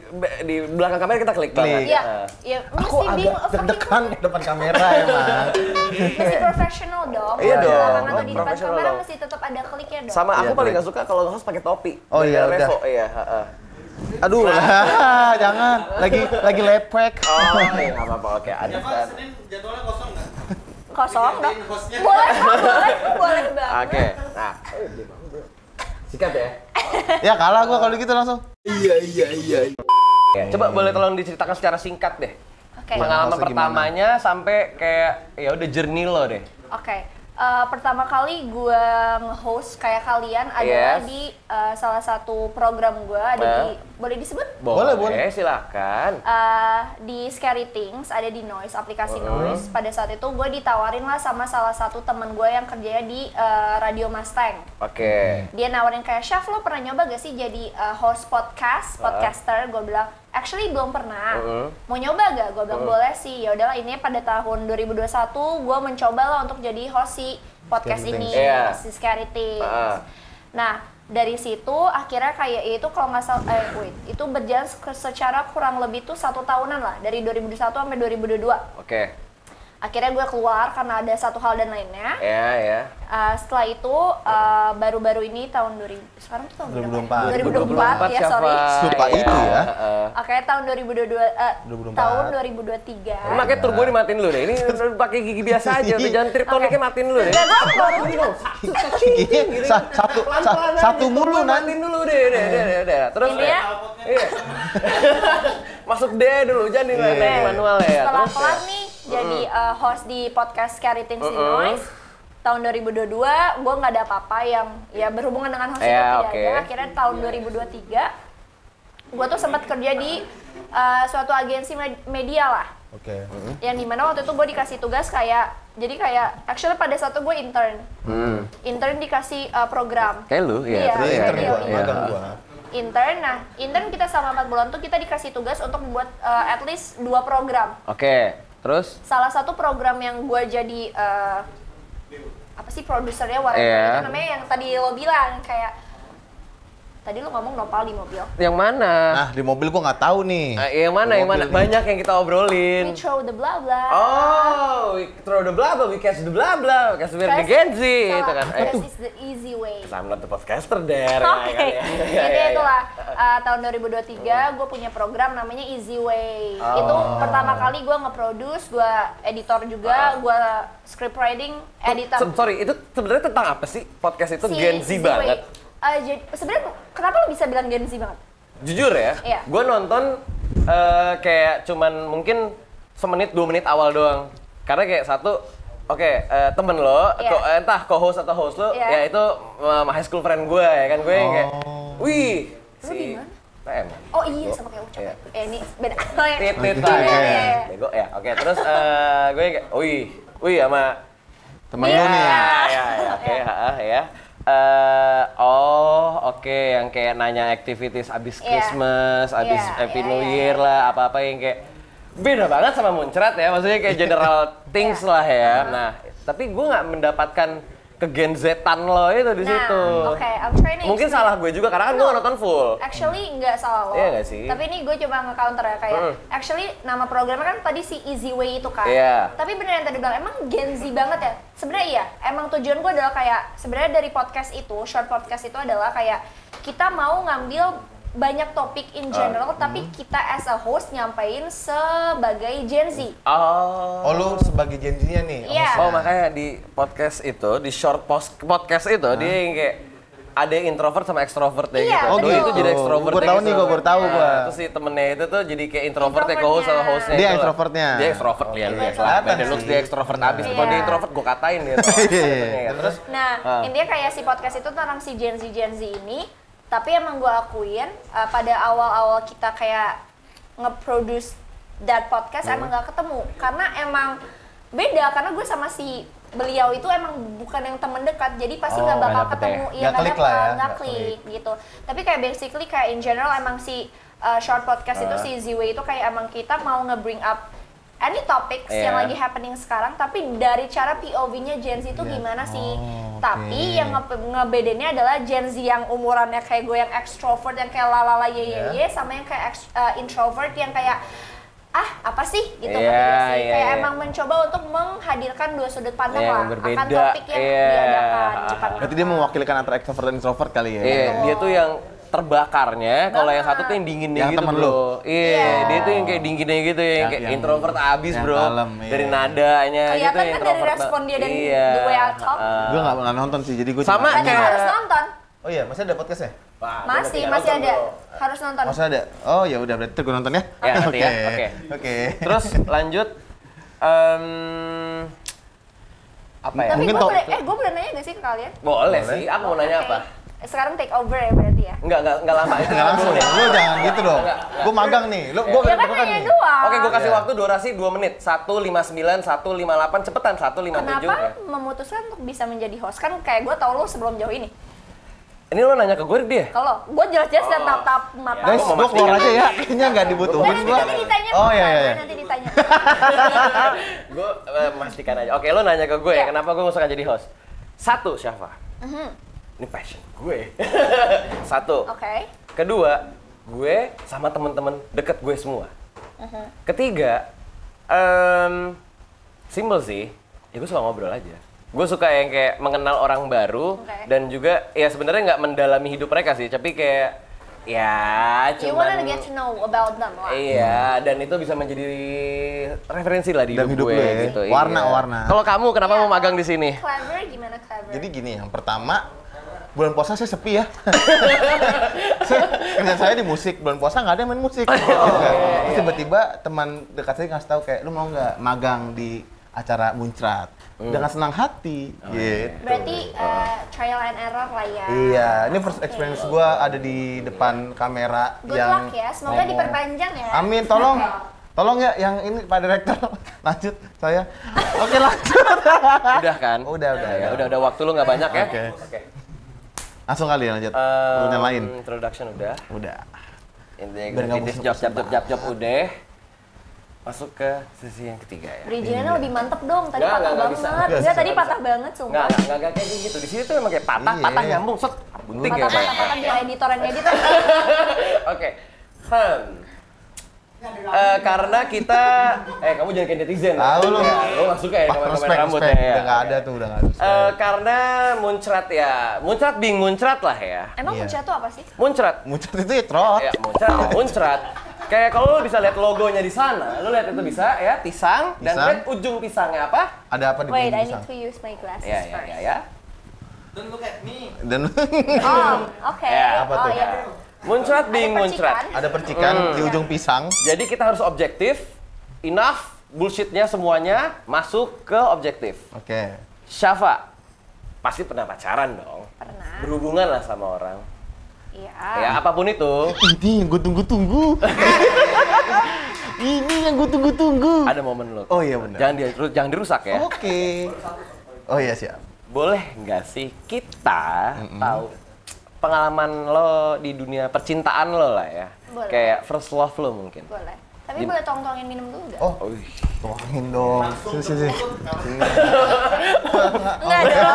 belakang kamera kita klik banget. Iya, Nah. iya. Aku Mesti agak bingung, deg-degan di depan kamera emang. mesti profesional dong. Iya Di dong, belakang atau di depan profesional kamera dong. mesti tetap ada kliknya dong. Sama aku Iya, paling boleh. gak suka kalau nge-host pakai topi. Oh iya, Dari Revo, udah. iya, Aduh, jangan. Lagi lepek. Oh, iya, nggak apa-apa. Oke, ada. Java Senin jadwalnya kosong nggak? Kosong dong. Gantiin hostnya. Boleh banget. Oke. Nah, sikat ya. Ya kalah gua kalau gitu langsung. Oke, coba boleh tolong diceritakan secara singkat deh. Oke. Pengalaman Maksudnya pertamanya sampai kayak ya udah journey lo deh. Oke. Pertama kali gue nge-host kayak kalian adalah Yes. di salah satu program gue ada di boleh disebut Boleh. Silakan. di Scary Things, ada di Noise, aplikasi Noise. Pada saat itu gue ditawarin lah sama salah satu teman gue yang kerjanya di Radio Mustang. Oke. Dia nawarin kayak, Syaf lo pernah nyoba gak sih jadi host podcaster? Gue bilang, actually belum pernah. Mau nyoba gak? Gue bilang boleh sih. Ya udahlah, ini pada tahun 2021 gue mencoba lah untuk jadi host si podcast Scary ini, Things. Iya. si Scary Things. Nah, dari situ akhirnya kayak itu kalau nggak salah, itu berjalan secara kurang lebih tuh 1 tahunan lah, dari 2021 sampai 2022. Oke. Akhirnya gue keluar karena ada satu hal dan lainnya. Ya. Setelah itu baru-baru ini tahun 2000, sekarang tuh tahun berapa? 2024. 2024 ya, sorry. Suka itu ya. Oke, tahun 2022 tahun 2023. Lu pakai turbo dimatiin dulu deh. Ini pakai gigi biasa aja. Udah jangan triptoniknya matiin dulu deh. Satu mulu nanti. Matiin dulu deh. Terus Ini ya. Iya. Masuk D dulu, jangan di manual ya. Setelah Terus kelar nih jadi host di podcast Scary Things di Noise. tahun 2022 gue nggak ada apa-apa yang ya berhubungan dengan host itu tidak ada. Akhirnya tahun 2023 gue tuh sempat kerja di suatu agensi media lah. Yang dimana waktu itu gue dikasih tugas actually pada saat itu gue intern dikasih program. Kayak lu ya. Intern kita selama 4 bulan tuh kita dikasih tugas untuk membuat at least 2 program. Terus? Salah satu program yang gue jadi produsernya itu namanya yang tadi lo bilang kayak tadi lo ngomong nopal di mobil. Yang mana? Nah, di mobil gua nggak tahu nih. Yang mana? Banyak yang kita obrolin. We throw the blah blah. We throw the blah blah, we catch the blah blah. Because we're the Gen Z, itu kan. Because it's the easy way. I'm not the podcaster there. Jadi itulah, tahun 2023 gue punya program namanya Easy Way. Itu pertama kali gue nge-produce, gue editor juga, gue script writing, editor. Sorry, itu sebenarnya tentang apa sih podcast itu Gen Z banget? Jadi sebenarnya kenapa lo bisa bilang Gen Z banget? Jujur ya, gue nonton kayak cuman mungkin 1-2 menit awal doang. Karena kayak temen lo, entah co-host atau host lo, ya itu high school friend gue ya kan. Gue yang kayak, wih, si TM. Oh iya, sama kayak Ucap. Ini beda. Bego ya, oke. Terus gue kayak, wih sama temen lo nih. Yang kayak nanya activities abis Christmas, abis Happy New Year lah, apa-apa yang kayak beda banget sama Muncrat ya, maksudnya kayak general things lah ya. Nah, tapi gue nggak mendapatkan kegenzetan lo itu di situ. I'm trying to mungkin salah gue juga karena kan gue nonton full. Actually nggak salah lo. Iya nggak sih? Tapi ini gue coba nge-counter ya kayak actually nama programnya kan tadi si Easy Way itu kan. Tapi bener yang tadi bilang emang Gen Z banget ya. Sebenarnya iya. Emang tujuan gue adalah kayak sebenarnya dari podcast itu, short podcast itu adalah kayak kita mau ngambil banyak topik in general, tapi kita as a host nyampein sebagai Gen Z. Oh, lu sebagai Gen Z-nya nih? Iya. Oh, makanya di podcast itu, di short podcast itu, dia yang kayak ada yang introvert sama extrovert ya gitu. Oh gitu? Itu jadi extrovert. Gue tahu nih, gue baru tahu gue. Terus si temennya itu tuh jadi kayak introvert ya, co-host sama hostnya. Dia extrovertnya? Dia extrovert, ya lu ya. Beda looks dia extrovert abis. Kalau dia introvert, gue katain dia. Terus? Nah, intinya kayak si podcast itu tentang si Gen Z ini. Tapi emang gue akuin pada awal-awal kita kayak nge-produce that podcast emang gak ketemu. Karena emang beda, karena gue sama si beliau itu emang bukan yang temen dekat, jadi pasti gak bakal ketemu. Iya gak klik gitu. Tapi kayak basically kayak in general emang si short podcast itu si Z-Way itu kayak emang kita mau nge-bring up any topics yang lagi happening sekarang, tapi dari cara POV-nya Gen Z itu gimana sih? Tapi yang ngebedainnya adalah Gen Z yang umurannya kayak gue yang extrovert yang kayak lalala ye sama yang kayak introvert yang kayak apa sih gitu kayak emang mencoba untuk menghadirkan 2 sudut pandang lah akan topik yang diadakan. Berarti dia mewakilkan antara extrovert dan introvert kali ya? Dia tuh yang terbakarnya, kalau yang satu tuh yang dinginnya gitu bro. Dia tuh yang kayak dinginnya gitu, yang kayak introvert abis bro. Dari nadanya gitu kelihatan kan dari respon dia dan the way I talk. Gue nggak nonton sih, jadi gue sama kayak harus nonton. Oh iya, masih ada podcastnya? Masih ada. Harus nonton. Masih ada? Oh ya udah, berarti gue nonton ya? Oke. Terus lanjut. Apa ya? Tapi gue boleh nanya gak sih ke kalian? Boleh sih, aku mau nanya apa? Sekarang take over ya berarti ya? Enggak lama itu. Enggak langsung ya? Lu jangan gitu dong. Gue magang nih. Gue kan nanya doang. Oke, gue kasih waktu durasi 2 menit. 1:59, 1:58, cepetan 1:57. Kenapa memutuskan untuk bisa menjadi host? Kan kayak gue tau lo sebelum jauh ini. Ini lo nanya ke gue dia? Kalau gue jelas-jelas dan tatap mata. Guys, gue keluar aja ya. Kayaknya nggak dibutuhin gue. Nanti ditanya. Oh iya. Nanti ditanya. Gue memastikan aja. Oke, lo nanya ke gue ya, kenapa gue suka jadi host? 1, Syafa. Ini passion gue. 1. Oke. Kedua, gue sama temen-temen deket gue semua. Ketiga, simple sih. Ya gue suka ngobrol aja. Gue suka yang kayak mengenal orang baru dan juga ya sebenarnya nggak mendalami hidup mereka sih, tapi kayak ya cuman. You wanna get to know about them lah. Iya, dan itu bisa menjadi referensi lah di hidup gue ya. gitu. Warna-warna. Kalau kamu kenapa mau magang di sini? Clever gimana clever? Jadi gini, yang pertama bulan puasa saya sepi ya. Kerjaan saya di musik, bulan puasa nggak ada yang main musik. Terus tiba-tiba teman dekat saya ngasih tahu kayak, lu mau nggak magang di acara muncrat dengan senang hati gitu. Berarti trial and error lah ya. Iya, ini first experience gua ada di depan kamera Good yang luck ya, semoga ngomong. diperpanjang ya. Amin, tolong ya yang ini Pak Direktur. Lanjut saya. Oke, lanjut. Udah kan? Udah. Ya, udah waktu lu nggak banyak ya. Oke. Langsung kali ya lanjut. Yang lain. Introduction udah. Udah. Intinya Biar nggak kritis bosan-bosan job udah. Masuk ke sesi yang ketiga ya. Bridgingannya lebih mantep dong, tadi Nggak, patah nggak banget. bisa. Enggak, tadi patah banget sumpah. Nggak kayak gitu. Di sini tuh emang kayak patah Iya. nyambung, set. Bunting ya, Pak. Patah biar editor yang edit. Oke. Karena kita, kamu jangan kayak netizen. Tahu lu. Ya, lu nggak suka ya komen rambut ya. Udah nggak ada tuh, udah nggak ada. Karena muncrat ya, muncrat lah ya. Emang Iya. muncrat tuh apa sih? Muncrat. Muncrat itu ya trot. Ya, muncrat. Kayak kalau lu bisa lihat logonya di sana, lu lihat itu bisa ya, pisang dan Pisang. lihat ujung pisangnya apa? Ada apa di Wait, I pisang? need to use my glasses Ya. first. Don't look at me. Dan Oh, oke. Ya, apa tuh? ya. Muncrat Ada muncrat. percikan. ada percikan di ujung pisang. Jadi kita harus objektif, enough bullshitnya semuanya masuk ke objektif. Oke. Syafa, pasti pernah pacaran dong. Pernah. Berhubungan lah sama orang. Iya. Ya apapun itu. Ini yang gue tunggu-tunggu. Ini yang gue tunggu-tunggu. Ada momen lo. Oh iya benar. Jangan dirusak ya. Oke. Oh iya siap. Boleh nggak sih kita tahu pengalaman lo di dunia percintaan lo lah ya? Boleh. Kayak first love lo mungkin. Boleh. Tapi boleh tolong-tolongin minum dulu nggak? Oh, Wih. tuangin dong. Sini. Enggak dong.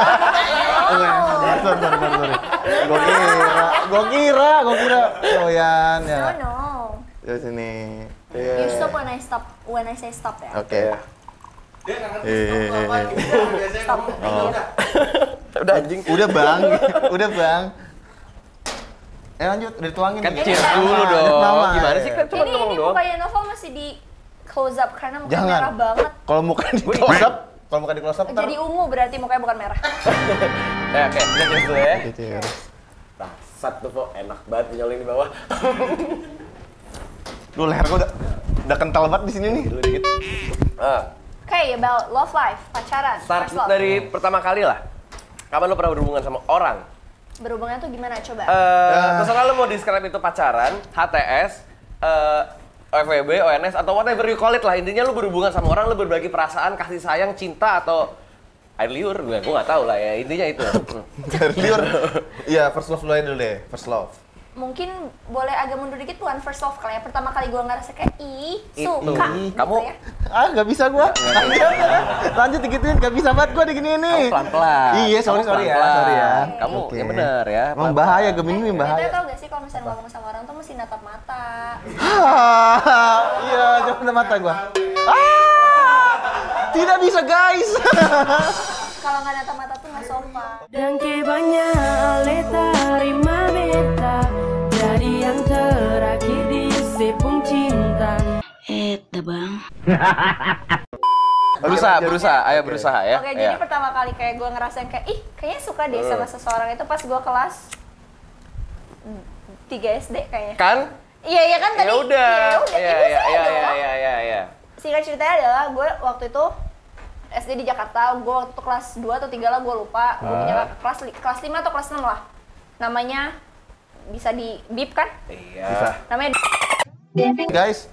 Sorry. Gue kira. Doyan ya. No. Ya sini. You stop when I say stop ya. Oke. Dia nggak ngerti stop apa gitu. Biasanya Stop. ngomong, Oh. Udah anjing. Udah bang. Lanjut, udah dituangin. Kan nih. cheers Nama, dulu lihat dong. nama, Gimana ya. sih kan cuma Ini ngomong doang. mukanya Novel masih di close up karena mukanya Jangan. merah banget. Kalau muka di close up, ntar. Jadi ungu berarti mukanya bukan merah. Ya oke, kita cheers dulu ya. Oke, cheers. Bangsat tuh kok enak banget nyolin di bawah. Duh, leher gua udah kental banget di sini nih. Dulu dikit. Okay, about love life, pacaran, Start first love. dari pertama kali lah. Kapan lo pernah berhubungan sama orang? Berhubungan tuh gimana coba? Terserah lo mau describe itu pacaran, HTS, FWB, ONS, atau whatever you call it lah. Intinya lo berhubungan sama orang, lo berbagi perasaan, kasih sayang, cinta, atau air liur. Gue nggak tahu lah ya, intinya itu. Dari liur. Iya, first love lo aja dulu deh. First love. Mungkin boleh agak mundur dikit bukan first love kali ya. Pertama kali gue ngerasa kayak Itu. suka. Kamu- gitu ya. Nggak bisa gua. Lanjut digituin, nggak bisa banget gua diginiin nih. Kamu pelan-pelan. Iya, sorry Kamu ya. pelan-pelan. Sorry ya. Kamu Oke. ya benar ya. Emang pelan-pelan. bahaya, Gemini ini Kita bahaya. tau gak sih kalau misalnya ngomong sama orang tuh mesti natap mata. Iya, jangan mata gua. Tidak bisa, guys. Kalau nggak natap mata tuh nggak sopan. Dan que banyak aleta rima beta. Jadi yang terakhir di sepung cinta. Bang. Berusaha ya. Oke, jadi pertama kali kayak gue ngerasain kayak kayaknya suka deh sama seseorang itu pas gue kelas 3 SD kayaknya. Kan? Iya kan tadi. Ya udah. Iya. Singkat ceritanya adalah gue waktu itu SD di Jakarta, gue waktu itu kelas 2 atau 3 lah, gue lupa. Gue punya kelas 5 atau kelas 6 lah. Namanya bisa di beep kan? Iya. Namanya Guys.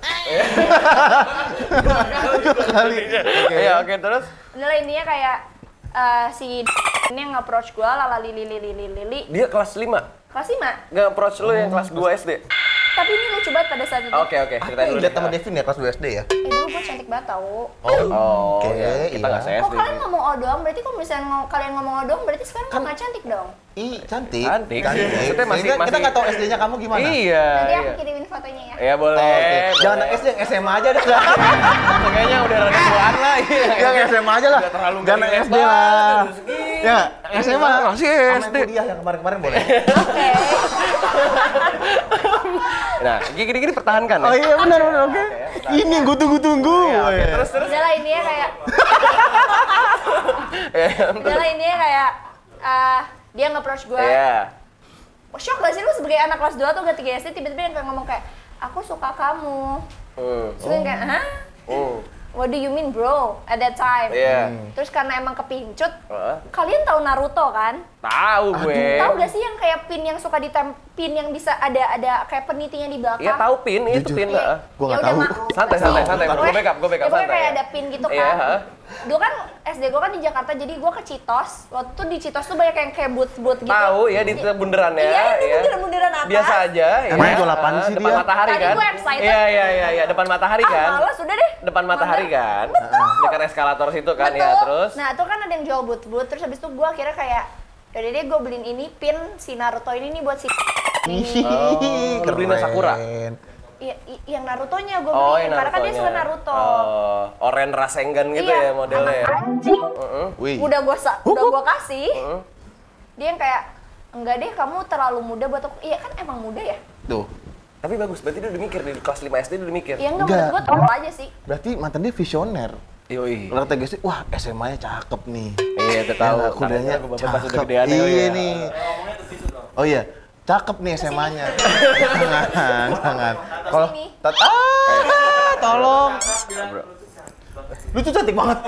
Iya, oke terus. adalah intinya kayak si ini yang nge-approach gue lili. Dia kelas 5. Kelas 5. Nggak approach lu yang kelas 2 SD. Tapi ini lucu banget pada saat itu. Oke, ceritain dulu. Lihat sama Devin ya, kelas 2 SD ya? Dulu gue cantik banget tau. Oh, Oke, ya. Kita nggak iya. Kok SD. kalian ngomong O doang, berarti kalau misalnya kalian ngomong O doang, berarti sekarang nggak cantik dong? Cantik. Cantik. Maksudnya masih- Kita nggak tahu SD-nya kamu gimana? Iya. Nanti aku iya. kirimin fotonya ya. Ya boleh. Oh, oke. boleh. Jangan yang SD, yang SMA aja deh. Kayaknya udah rada tuaan lah. Yang SMA aja lah. Udah terlalu Jangan nggak yang SD ingat lah. banget, udah segini. Ya, SMA. Masih Sama SD. yang kuliah yang kemarin-kemarin boleh. Oke. Nah, gini pertahankan ya. Oh iya benar oke. Ini yang gue tunggu-tunggu. Iya, oke. Terus. Udah lah ini ya kayak, dia nge-approach gue. Iya. Shock gak sih lu sebagai anak kelas 2 atau gak 3 SD tiba-tiba yang kayak ngomong kayak, aku suka kamu. Terus yang kayak, hah? what do you mean bro at that time? Terus karena emang kepincut, kalian tahu Naruto kan? Tahu gue. Tahu gak sih yang kayak pin yang suka pin yang bisa ada kayak penitinya di belakang? Iya tahu pin, itu pin. Gue nggak tahu. Santai. Gue backup ya, pokoknya kayak ada pin gitu kan. Dulu kan SD gue kan di Jakarta, jadi gue ke Citos. Waktu itu di Citos tuh banyak yang kayak booth gitu. Tahu ya di bundaran ya. Iya, di bundaran atas. Biasa aja ya. Emang jual apaan sih dia? Depan matahari kan? Tadi gue excited. Iya, depan matahari kan? Malas udah deh. Depan matahari kan? Dekat eskalator situ kan ya, terus. Nah, itu kan ada yang jual booth, terus habis itu gue akhirnya kayak yaudah deh gue beliin ini pin si Naruto ini nih buat si Beliin Sakura. Iya, yang Naruto-nya gue beliin, karena kan dia suka Naruto. Oren Rasengan gitu ya modelnya. Anjing. Udah gue kasih. Dia yang kayak, enggak deh kamu terlalu muda buat aku. Iya kan emang muda ya? Tuh. Tapi bagus, berarti dia udah mikir, di kelas 5 SD dia udah mikir. Iya enggak, menurut gue terlalu aja sih. Berarti mantan dia visioner. Yoi. Kalau kata guys, wah SMA-nya cakep nih. Iya, itu tahu. Kuliahnya pas udah cakep. gedean Iya nih. Oh iya, cakep nih SMA-nya. Jangan. Kalau tolong. Lu tuh cantik banget.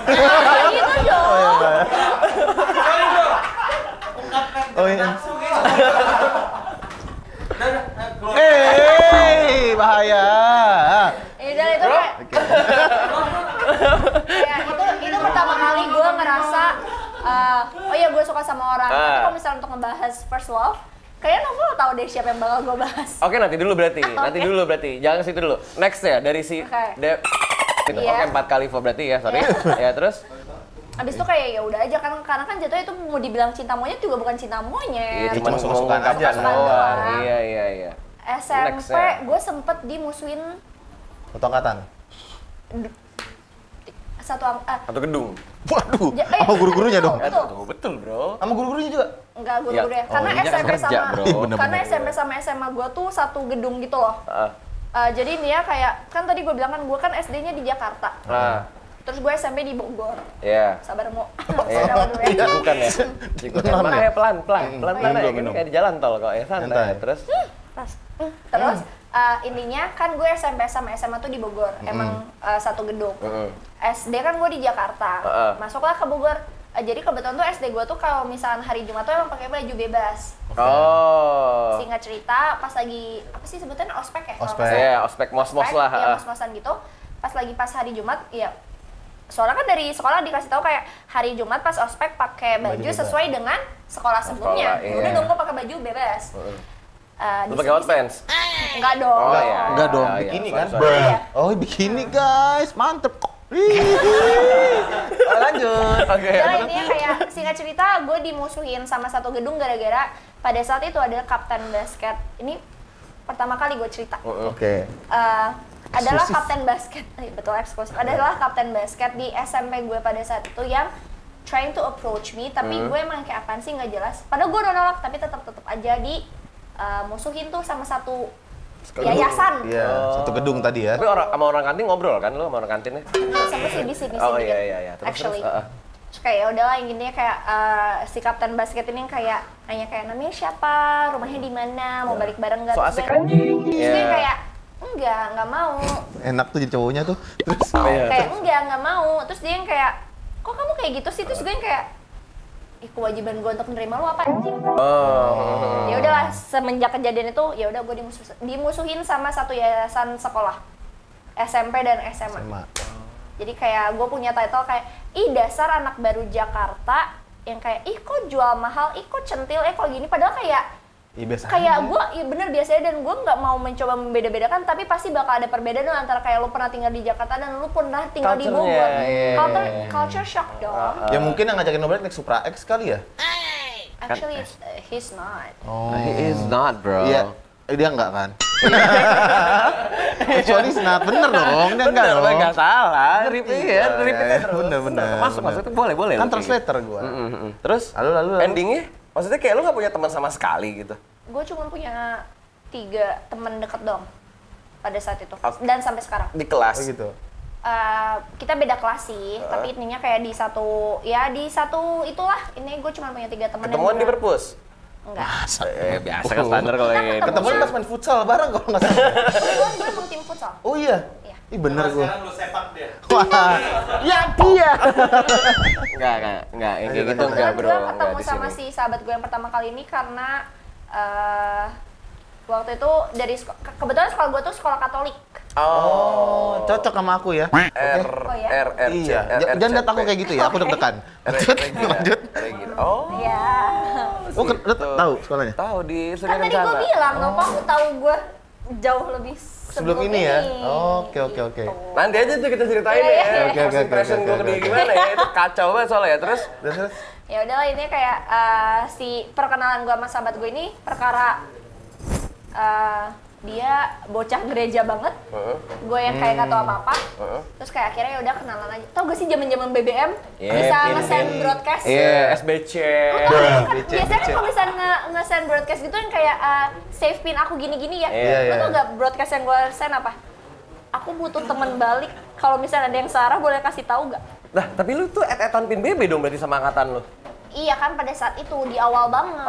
Gitu dong. Oh iya. Bahaya. Udah itu kayak itu pertama kali gue ngerasa oh iya gue suka sama orang. Tapi kalau misalnya untuk ngebahas first love, kayaknya Novel tahu deh siapa yang bakal gue bahas. Oke, nanti dulu berarti. Jangan situ dulu. Next ya, dari si Oke, 4 kali berarti ya, sorry. Ya, terus? Abis itu kayak ya udah aja kan, karena kan jatuhnya itu mau dibilang cinta monyet juga bukan cinta monyet. Iya, cuma suka-sukaan aja. Iya. SMP gue sempet dimusuhin Satu angkatan. Satu gedung. Waduh, sama guru-gurunya dong. Betul, Bro. Sama guru-gurunya juga. Enggak, guru-gurunya. Karena dia kan SMP kerja, sama bro. karena SMP sama SMA gue tuh satu gedung gitu loh. Jadi nih ya kayak kan tadi gue bilang kan gue kan SD-nya di Jakarta. Terus gue SMP di Bogor. Iya. Sabar mau. Bukan ya. Makanya pelan-pelan aja. Ini kayak di jalan tol kok ya, santai. Terus intinya kan gue SMP sama SMA tuh di Bogor. Emang satu gedung. SD kan gue di Jakarta. Masuklah ke Bogor. Jadi kebetulan tuh SD gue tuh kalau misalnya hari Jumat tuh emang pakai baju bebas. Singkat cerita, pas lagi apa sih sebutannya ospek ya? Ospek mos-mos lah. Iya, mos-mosan gitu. Pas hari Jumat, ya soalnya kan dari sekolah dikasih tahu kayak hari Jumat pas ospek pakai baju sesuai dengan sekolah sebelumnya. Udah dong gue pakai baju bebas. Lu pakai hot pants? Enggak dong. Enggak dong, bikini kan? Oh, bikini guys, mantep. Lanjut. Oke. Jadi intinya kayak singkat cerita gue dimusuhin sama satu gedung gara-gara pada saat itu ada kapten basket. Ini pertama kali gue cerita. Oke. Adalah kapten basket, betul eksklusif. Adalah kapten basket di SMP gue pada saat itu yang trying to approach me, tapi gue emang kayak apaan sih nggak jelas. Padahal gue udah nolak, tapi tetap aja di musuhin tuh sama satu yayasan. Iya, satu gedung tadi ya. Tapi sama orang kantin ngobrol kan lu sama orang kantinnya? Sama sih di sini. Oh iya. Actually. Kayak udahlah intinya kayak si kapten basket ini kayak nanya kayak namanya siapa, rumahnya di mana, mau balik bareng nggak? So asik anjing. Terus gue kayak enggak mau. Enak tuh jadi cowoknya tuh. Terus kayak enggak mau. Terus dia yang kayak, kok kamu kayak gitu sih? Terus gue yang kayak, kewajiban gue untuk menerima lu apa anjing? Ya udahlah, semenjak kejadian itu ya udah gue dimusuhin sama satu yayasan sekolah SMP dan SMA. Jadi kayak gue punya title kayak dasar anak baru Jakarta yang kayak kok jual mahal, kok centil, kok gini, padahal kayak kayak gue bener biasanya, dan gue nggak mau mencoba membeda-bedakan, tapi pasti bakal ada perbedaan antara kayak lo pernah tinggal di Jakarta dan lo pernah tinggal di Bogor. Culture shock dong. Ya mungkin yang ngajakin Nobel naik Supra X kali ya? Actually, he's not. He is not, bro. Iya, dia enggak kan? Kecuali senat, bener dong, dia enggak dong. Enggak salah, repeat terus. Bener. Masuk boleh. Kan translator gua. Terus lalu endingnya? Maksudnya kayak lu nggak punya teman sama sekali gitu? Gue cuma punya 3 teman deket dong pada saat itu, dan sampai sekarang. Di kelas? Oh gitu? Kita beda kelas sih, tapi intinya kayak di satu itulah. Ini gue cuma punya 3 teman. Ketemuan di perpus? Enggak. Biasa kan standar kalau kayak gitu. Ketemuan pas main futsal bareng kalau nggak salah. Gue emang tim futsal. Oh iya? Iya. Ih bener gua. Sekarang lu sepak dia. Wah. Ya dia. Enggak, yang kayak gitu enggak, Kebetulan bro. gue ketemu Enggak di sama sini. si sahabat gue yang pertama kali ini karena waktu itu dari kebetulan sekolah gue tuh sekolah Katolik. Oh, cocok sama aku ya. Oh ya? RRC. Iya, jangan lihat aku kayak gitu ya, aku deg-degan. Lanjut. Gitu. Oh, Iya. Oh, tahu sekolahnya? tahu di Kan Surya tadi gue Kencana. bilang, Nova aku tahu gue jauh lebih Sebelum ini ya? Oke. Nanti aja tuh kita ceritain Iya, ya. iya, Oke. First impression gue ke dia gimana ya, itu kacau banget soalnya ya. Terus Terus? Ya udahlah, ini kayak si perkenalan gue sama sahabat gue ini perkara dia bocah gereja banget, gue yang kayak gak tau apa-apa, terus kayak akhirnya ya udah kenalan aja. Tau gak sih zaman BBM bisa nge-send broadcast? iya, SBC. Lu tau kan biasanya kan kalau misalnya nge-send broadcast gitu yang kayak save pin aku gini-gini ya. Lu tau gak broadcast yang gue send apa? Aku butuh temen balik. Kalau misalnya ada yang salah boleh kasih tahu gak? Nah, tapi lu tuh etan pin BB dong berarti sama angkatan lu. Iya kan pada saat itu di awal banget.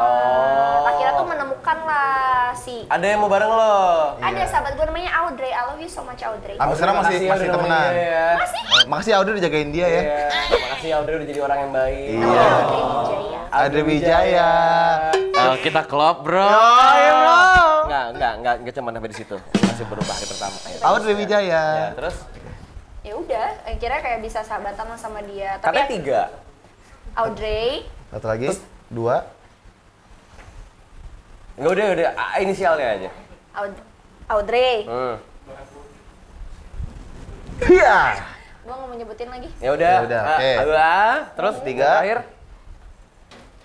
Akhirnya tuh menemukan lah si Ada yang mau bareng lo? ada sahabat gue namanya Audrey. I love you so much Audrey. Sampai sekarang masih Makasih ya udah temenan. nemenin dia ya. Masih? Makasih Audrey udah jagain dia ya. Iya. Makasih ya Audrey udah jadi orang yang baik. Iya. Audrey Wijaya. Audrey Wijaya. Kita klop, bro. Ayo, bro. Enggak cuma sampai di situ. Masih berubah hari pertama. Ayo. Audrey Wijaya. Ya, terus Ya udah, akhirnya kayak bisa sahabatan lah sama dia. katanya Tapi 3. Audrey, Satu lagi, 2. Enggak udah inisialnya aja. Audrey. Iya. Gue nggak mau nyebutin lagi. Ya udah. oke. Terus 3. terakhir.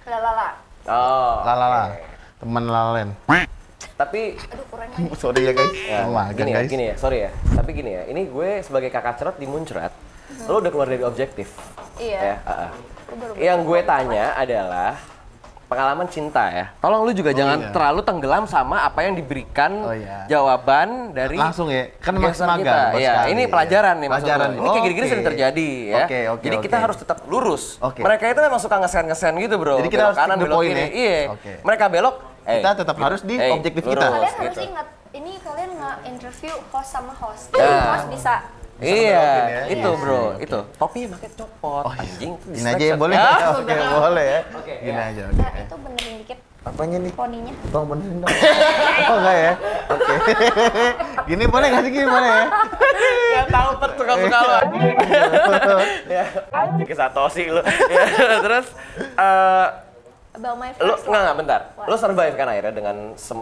Lalala. Oh. Lalala. oke. Teman Lalen. Tapi Aduh kurang lagi. Sorry ya guys. ya, Magang guys. gini ya, sorry ya. Tapi gini ya, ini gue sebagai kakak cerot di Muncrat, lo udah keluar dari objektif. Iya. Ya, Lu baru Yang gue tanya adalah pengalaman cinta ya. Tolong lu juga jangan iya. terlalu tenggelam sama apa yang diberikan Oh, iya. jawaban dari Langsung ya, kan guest magang, kita. bos Iya, sekali, ini ya. pelajaran nih maksud Pelajaran. lo. Ini kayak gini-gini Oke. sering terjadi ya. Oke, Jadi kita harus tetap lurus. Oke. Mereka itu memang suka ngesen-ngesen gitu, bro. Jadi kita Belok harus kanan, keep the belok point kiri. ya? Iya. Oke. Mereka belok, Kita tetap harus di objektif kita. lurus, Kalian harus gitu. ingat, ini kalian nge-interview host sama host. Nah. Host bisa Iya, belokin ya. itu Iya. bro, itu. Topinya pakai copot, Oh, iya. anjing. itu Gini aja ya distraction. boleh. Ya. Oke, boleh ya. Oke, Gini ya. aja. Nah, itu benerin dikit Apanya nih? poninya. Bang benerin dong. Oh enggak ya? Oke. Gini boleh nggak sih? Gini boleh ya? Yang tahu suka-suka lo. Ya, ke Satoshi lu. Ya, terus About my lu first enggak love. bentar. What? Lu survive kan akhirnya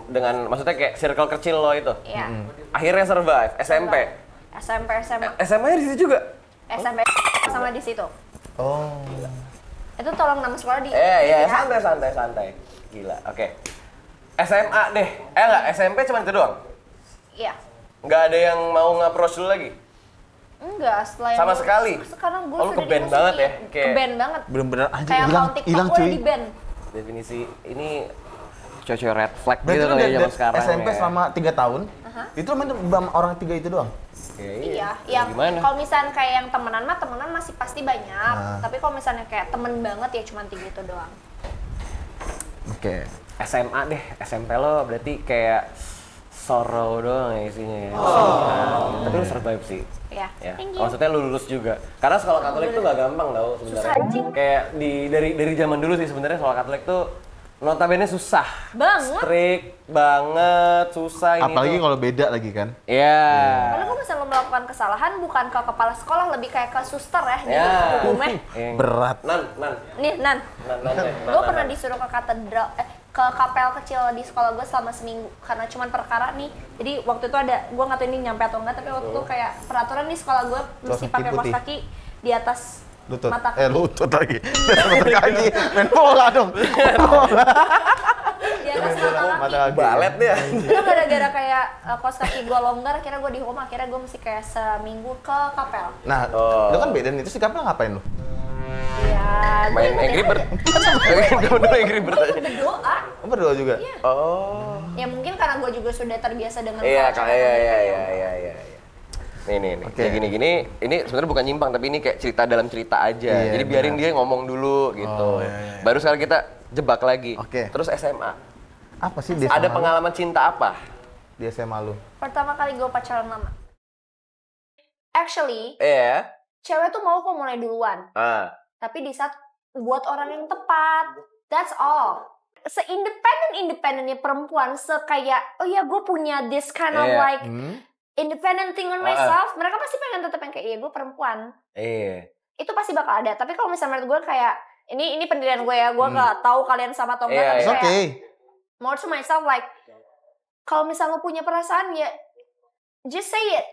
dengan maksudnya kayak circle kecil lo itu. Iya. Akhirnya survive SMP. SMP, SMA, SMA di situ juga. SMP sama di situ. Oh. Itu tolong nama sekolah di. Iya, ya. santai. Gila. Oke. SMA deh. Enggak, SMP cuma itu doang. Iya. Enggak ada yang mau nge-approach lu lagi. Enggak, setelah Sama yang sekali? Sekarang gue Oh, lu sudah ke-band dimasukin. banget ya? Kayak- Ke-band banget. Bener-bener anjing Kayak hilang, account TikTok hilang gue cuy. di band. Definisi ini cewek red flag Berarti gitu lu kali ya dari zaman sekarang SMP ya. selama 3 tahun, itu lu main sama orang 3 itu doang? Iya, ya Gimana? kalau misalnya kayak yang temenan mah temenan masih pasti banyak. Nah. Tapi kalau misalnya kayak temen banget ya cuma 3 itu doang. Oke. SMA deh, SMP lo berarti kayak sorrow doang ya isinya ya. Tapi lu survive sih. Ya, Ya. thank you. Maksudnya lu lulus juga. Karena sekolah Katolik tuh gak gampang tau sebenarnya. Susah, anjing. Kayak dari zaman dulu sih sebenarnya sekolah Katolik tuh notabene susah. Banget. Strict banget, susah ini Apalagi tuh. kalau beda lagi kan? Iya. Karena gue misalnya melakukan kesalahan bukan ke kepala sekolah, lebih kayak ke suster ya. Jadi Ya. hukumnya, Yang- Berat. Nan. nih Nan, Ya. gue pernah disuruh ke katedral, ke kapel kecil di sekolah gue selama seminggu karena cuman perkara nih. Jadi waktu itu ada, gue nggak tahu ini nyampe atau enggak, tapi waktu itu kayak peraturan di sekolah gue mesti kaki pakai kaos putih. kaki di atas Lutut. mata kaki. Lutut lagi. Mata kaki. Main bola dong. Bola. Di atas mata kaki. Mata kaki. Balet dia. Itu gara-gara kayak kaos kaki gue longgar, akhirnya gue dihukum, akhirnya gue mesti kayak seminggu ke kapel. Nah, Oh. lu kan beda nih. Terus si kapal ngapain lu? Iya, Main Angry Bird. Dulu Angry Bird aja. berdoa. Lu berdoa juga? Oh. Ya mungkin karena gue juga sudah terbiasa dengan Iya, culture kayak Amerika iya. ya. Nih. Oke. Kayak gini-gini, ini sebenarnya bukan nyimpang tapi ini kayak cerita dalam cerita aja. Iya, Jadi biarin benar. dia ngomong dulu gitu. Oh, iya. Baru sekarang kita jebak lagi. Oke. Terus SMA. Apa sih dia Ada sama lu? pengalaman cinta apa? Di SMA lu? Pertama kali gue pacaran lama. Actually, cewek tuh mau kok mulai duluan. Tapi di saat buat orang yang tepat. That's all. Se-independent-independennya perempuan, kayak, oh ya gue punya this kind of like independent thing on myself, mereka pasti pengen tetap yang kayak, iya gue perempuan. Itu pasti bakal ada. Tapi kalau misalnya menurut gue kayak, ini pendirian gue ya, gue gak tahu kalian sama atau enggak, tapi kayak, more to myself like, kalau misalnya lo punya perasaan ya, just say it.